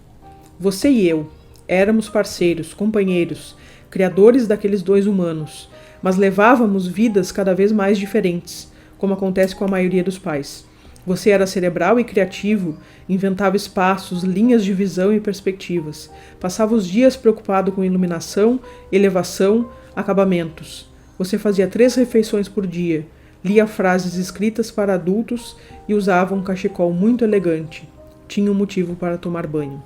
você e eu éramos parceiros, companheiros, criadores daqueles dois humanos, mas levávamos vidas cada vez mais diferentes, como acontece com a maioria dos pais. Você era cerebral e criativo, inventava espaços, linhas de visão e perspectivas. Passava os dias preocupado com iluminação, elevação, acabamentos. Você fazia 3 refeições por dia, lia frases escritas para adultos e usava um cachecol muito elegante. tinham motivo para tomar banho.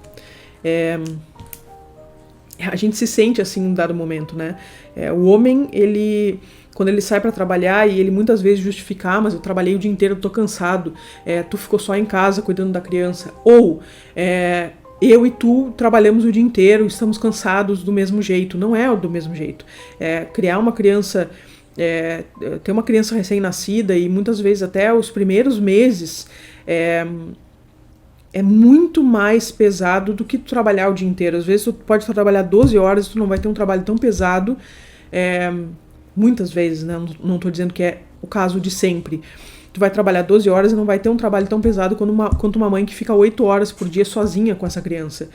A gente se sente assim em um dado momento, né? O homem, quando ele sai para trabalhar, e ele muitas vezes justifica, mas eu trabalhei o dia inteiro, eu tô cansado, tu ficou só em casa cuidando da criança. Ou, eu e tu trabalhamos o dia inteiro, estamos cansados do mesmo jeito. Não é do mesmo jeito. Criar uma criança, ter uma criança recém-nascida, e muitas vezes até os primeiros meses, é muito mais pesado do que tu trabalhar o dia inteiro. Às vezes tu pode trabalhar 12 horas, tu não vai ter um trabalho tão pesado, muitas vezes, né? Não estou dizendo que é o caso de sempre. Tu vai trabalhar 12 horas e não vai ter um trabalho tão pesado quanto uma mãe que fica 8 horas por dia sozinha com essa criança.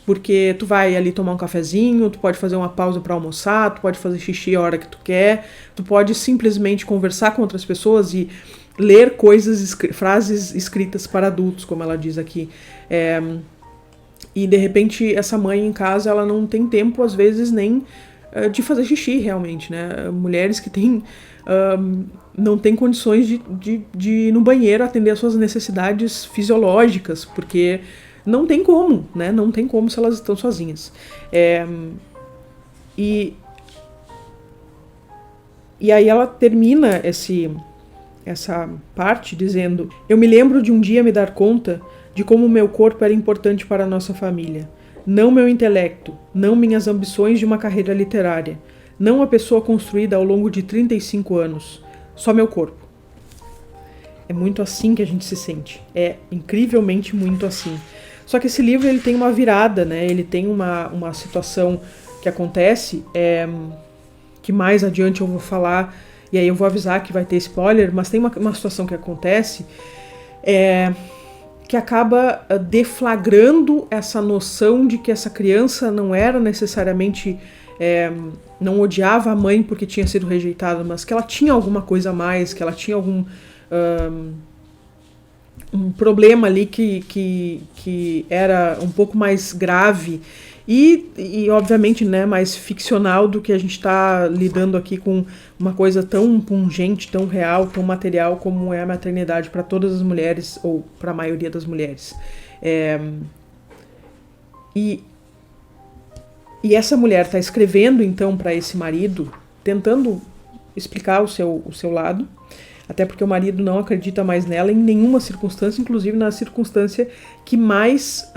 Porque tu vai ali tomar um cafezinho, tu pode fazer uma pausa para almoçar, tu pode fazer xixi a hora que tu quer, tu pode simplesmente conversar com outras pessoas e ler frases escritas para adultos, como ela diz aqui. E de repente essa mãe em casa, ela não tem tempo às vezes nem de fazer xixi realmente, né? Mulheres que não têm condições de ir no banheiro atender às suas necessidades fisiológicas, porque não tem como, né? Não tem como se elas estão sozinhas. E aí ela termina essa parte dizendo: eu me lembro de um dia me dar conta de como o meu corpo era importante para a nossa família. Não meu intelecto, não minhas ambições de uma carreira literária, não a pessoa construída ao longo de 35 anos, só meu corpo. É muito assim que a gente se sente, é incrivelmente muito assim. Só que esse livro, ele tem uma virada, né? Ele tem uma situação que acontece, que mais adiante eu vou falar, e aí eu vou avisar que vai ter spoiler, mas tem uma situação que acontece que acaba deflagrando essa noção de que essa criança não era necessariamente, não odiava a mãe porque tinha sido rejeitada, mas que ela tinha alguma coisa a mais, que ela tinha algum um problema ali que era um pouco mais grave e obviamente, né, mais ficcional do que a gente está lidando aqui com uma coisa tão pungente, tão real, tão material como é a maternidade para todas as mulheres, ou para a maioria das mulheres. E essa mulher está escrevendo então para esse marido, tentando explicar o seu lado, até porque o marido não acredita mais nela em nenhuma circunstância, inclusive na circunstância que mais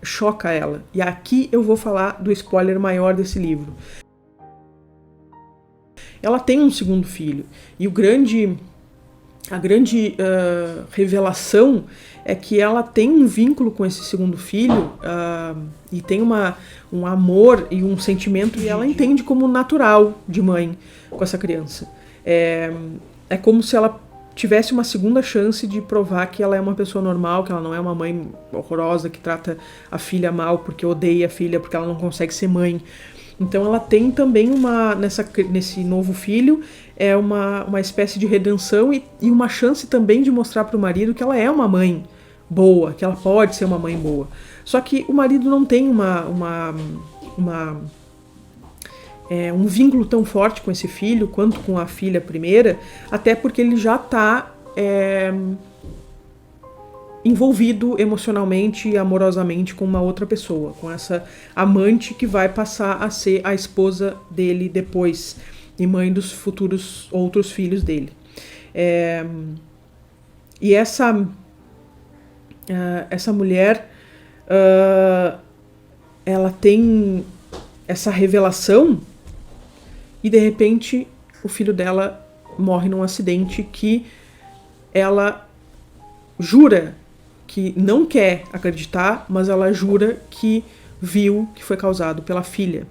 choca ela. E aqui eu vou falar do spoiler maior desse livro. Ela tem um segundo filho, e a grande revelação é que ela tem um vínculo com esse segundo filho, e tem um amor e um sentimento que ela entende como natural de mãe com essa criança. É como se ela tivesse uma segunda chance de provar que ela é uma pessoa normal, que ela não é uma mãe horrorosa que trata a filha mal porque odeia a filha, porque ela não consegue ser mãe. Então ela tem também nesse novo filho, uma espécie de redenção e uma chance também de mostrar para o marido que ela é uma mãe boa, que ela pode ser uma mãe boa. Só que o marido não tem um vínculo tão forte com esse filho quanto com a filha primeira, até porque ele já está envolvido emocionalmente e amorosamente com uma outra pessoa, com essa amante que vai passar a ser a esposa dele depois e mãe dos futuros outros filhos dele. E essa mulher, ela tem essa revelação e de repente o filho dela morre num acidente que ela jura que não quer acreditar, mas ela jura que viu que foi causado pela filha.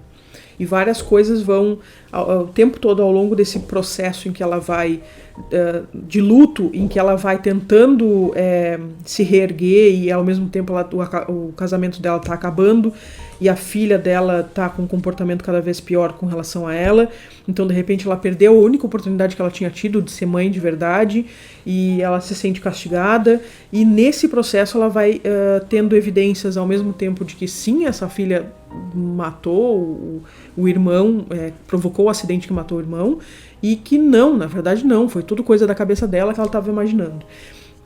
E várias coisas vão, o tempo todo ao longo desse processo em que ela vai, de luto, em que ela vai tentando se reerguer e ao mesmo tempo o casamento dela está acabando e a filha dela está com um comportamento cada vez pior com relação a ela. Então, de repente, ela perdeu a única oportunidade que ela tinha tido de ser mãe de verdade e ela se sente castigada. E nesse processo ela vai tendo evidências ao mesmo tempo de que sim, essa filha matou o irmão, provocou o acidente que matou o irmão, e que não, na verdade não, foi tudo coisa da cabeça dela que ela estava imaginando.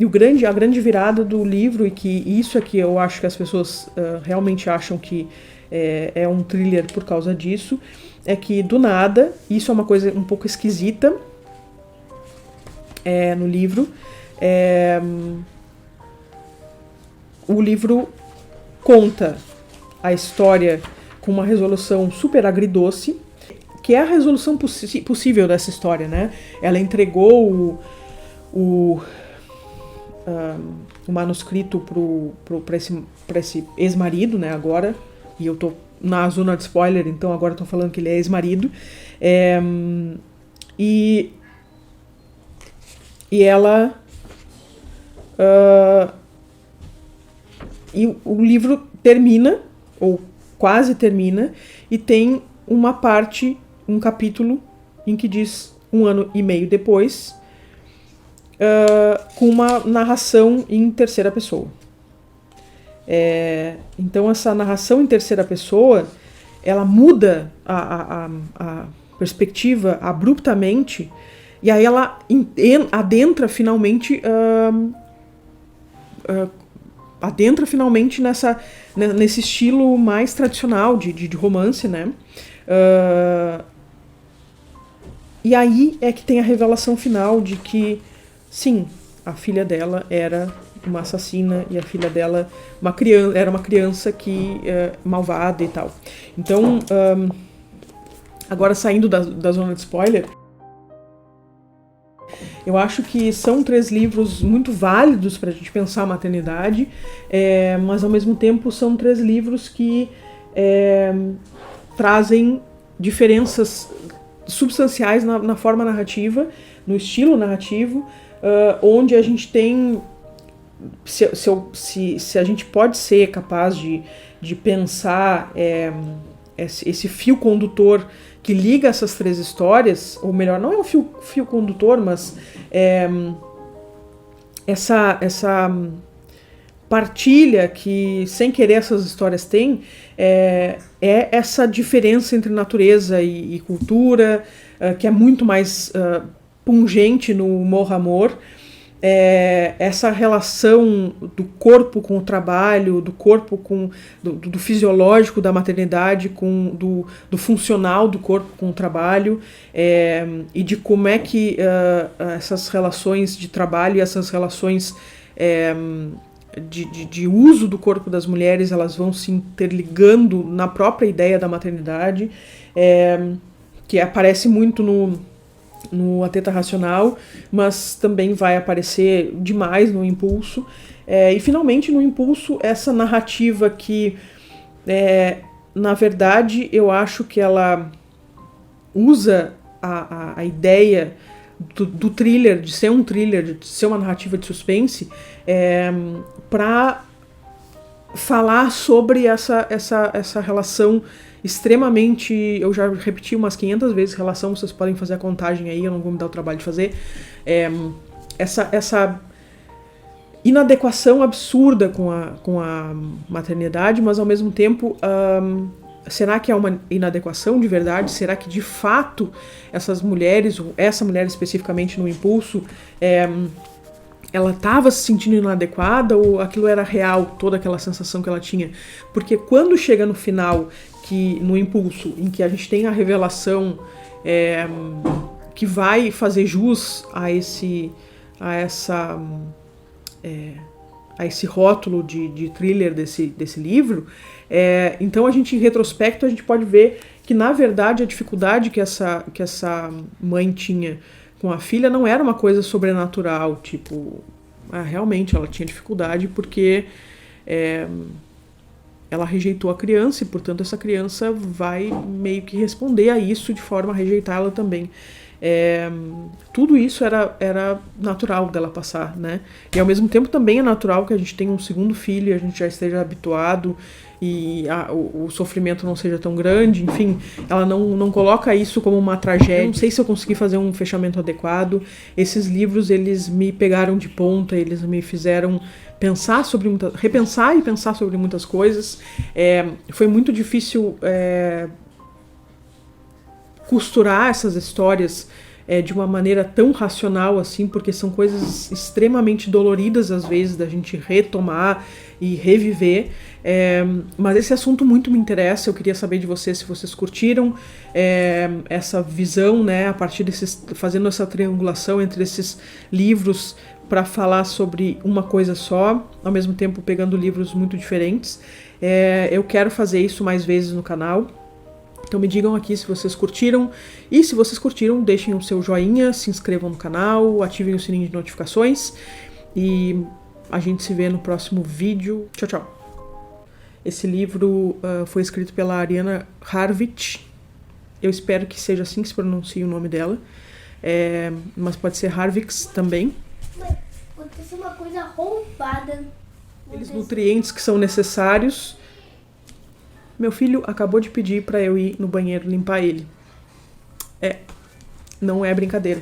a grande virada do livro, e que isso é que eu acho que as pessoas realmente acham que é um thriller por causa disso, é que do nada, isso é uma coisa um pouco esquisita no livro, o livro conta a história com uma resolução super agridoce, que é a resolução possível dessa história, né? Ela entregou o manuscrito para esse ex-marido, né, agora, e eu tô na zona de spoiler, então agora tô falando que ele é ex-marido, e ela e o livro termina, ou quase termina, e tem um capítulo em que diz 1 ano e meio depois, com uma narração em terceira pessoa. Então essa narração em terceira pessoa, ela muda a perspectiva abruptamente, e aí ela adentra finalmente nesse estilo mais tradicional de romance, né? E aí é que tem a revelação final de que, sim, a filha dela era uma assassina e a filha dela era uma criança que malvada e tal. Então, agora saindo da zona de spoiler, eu acho que são 3 livros muito válidos para a gente pensar a maternidade, mas ao mesmo tempo são 3 livros que trazem diferenças substanciais na forma narrativa, no estilo narrativo, onde a gente tem, se a gente pode ser capaz de pensar esse fio condutor que liga essas 3 histórias, ou melhor, não é um fio condutor, mas essa partilha que, sem querer, essas histórias têm, é essa diferença entre natureza e cultura, que é muito mais pungente no Morra-Amor, essa relação do corpo com o trabalho, do corpo do fisiológico da maternidade, do funcional do corpo com o trabalho, e de como é que essas relações de trabalho e essas relações de uso do corpo das mulheres, elas vão se interligando na própria ideia da maternidade, que aparece muito no A Teta Racional, mas também vai aparecer demais no Impulso. E finalmente no Impulso, essa narrativa que, na verdade, eu acho que ela usa a ideia do thriller, de ser um thriller, de ser uma narrativa de suspense, para falar sobre essa relação extremamente, eu já repeti umas 500 vezes relação, vocês podem fazer a contagem aí, eu não vou me dar o trabalho de fazer, essa inadequação absurda com a maternidade, mas ao mesmo tempo, será que é uma inadequação de verdade? Será que de fato essas mulheres, ou essa mulher especificamente no Impulso, ela estava se sentindo inadequada, ou aquilo era real, toda aquela sensação que ela tinha? Porque quando chega no final, que no Impulso, em que a gente tem a revelação que vai fazer jus a esse rótulo de thriller desse livro, então a gente, em retrospecto, a gente pode ver que, na verdade, a dificuldade que essa mãe tinha com a filha não era uma coisa sobrenatural, tipo, realmente ela tinha dificuldade porque ela rejeitou a criança, e portanto essa criança vai meio que responder a isso de forma a rejeitá-la também. Tudo isso era natural dela passar, né? E ao mesmo tempo também é natural que a gente tenha um segundo filho e a gente já esteja habituado e o sofrimento não seja tão grande, enfim, ela não coloca isso como uma tragédia. Eu não sei se eu consegui fazer um fechamento adequado. Esses livros, eles me pegaram de ponta, eles me fizeram repensar e pensar sobre muitas coisas. Foi muito difícil costurar essas histórias de uma maneira tão racional assim, porque são coisas extremamente doloridas às vezes da gente retomar e reviver. Mas esse assunto muito me interessa, eu queria saber de vocês se vocês curtiram essa visão, né, a partir desses, fazendo essa triangulação entre esses livros para falar sobre uma coisa só, ao mesmo tempo pegando livros muito diferentes. Eu quero fazer isso mais vezes no canal. Então me digam aqui se vocês curtiram, e se vocês curtiram, deixem o seu joinha, se inscrevam no canal, ativem o sininho de notificações, e a gente se vê no próximo vídeo. Tchau, tchau! Esse livro foi escrito pela Ariana Harvich, eu espero que seja assim que se pronuncia o nome dela, mas pode ser Harvix também. Aconteceu uma coisa roubada. Aqueles nutrientes que são necessários. Meu filho acabou de pedir para eu ir no banheiro limpar ele. Não é brincadeira.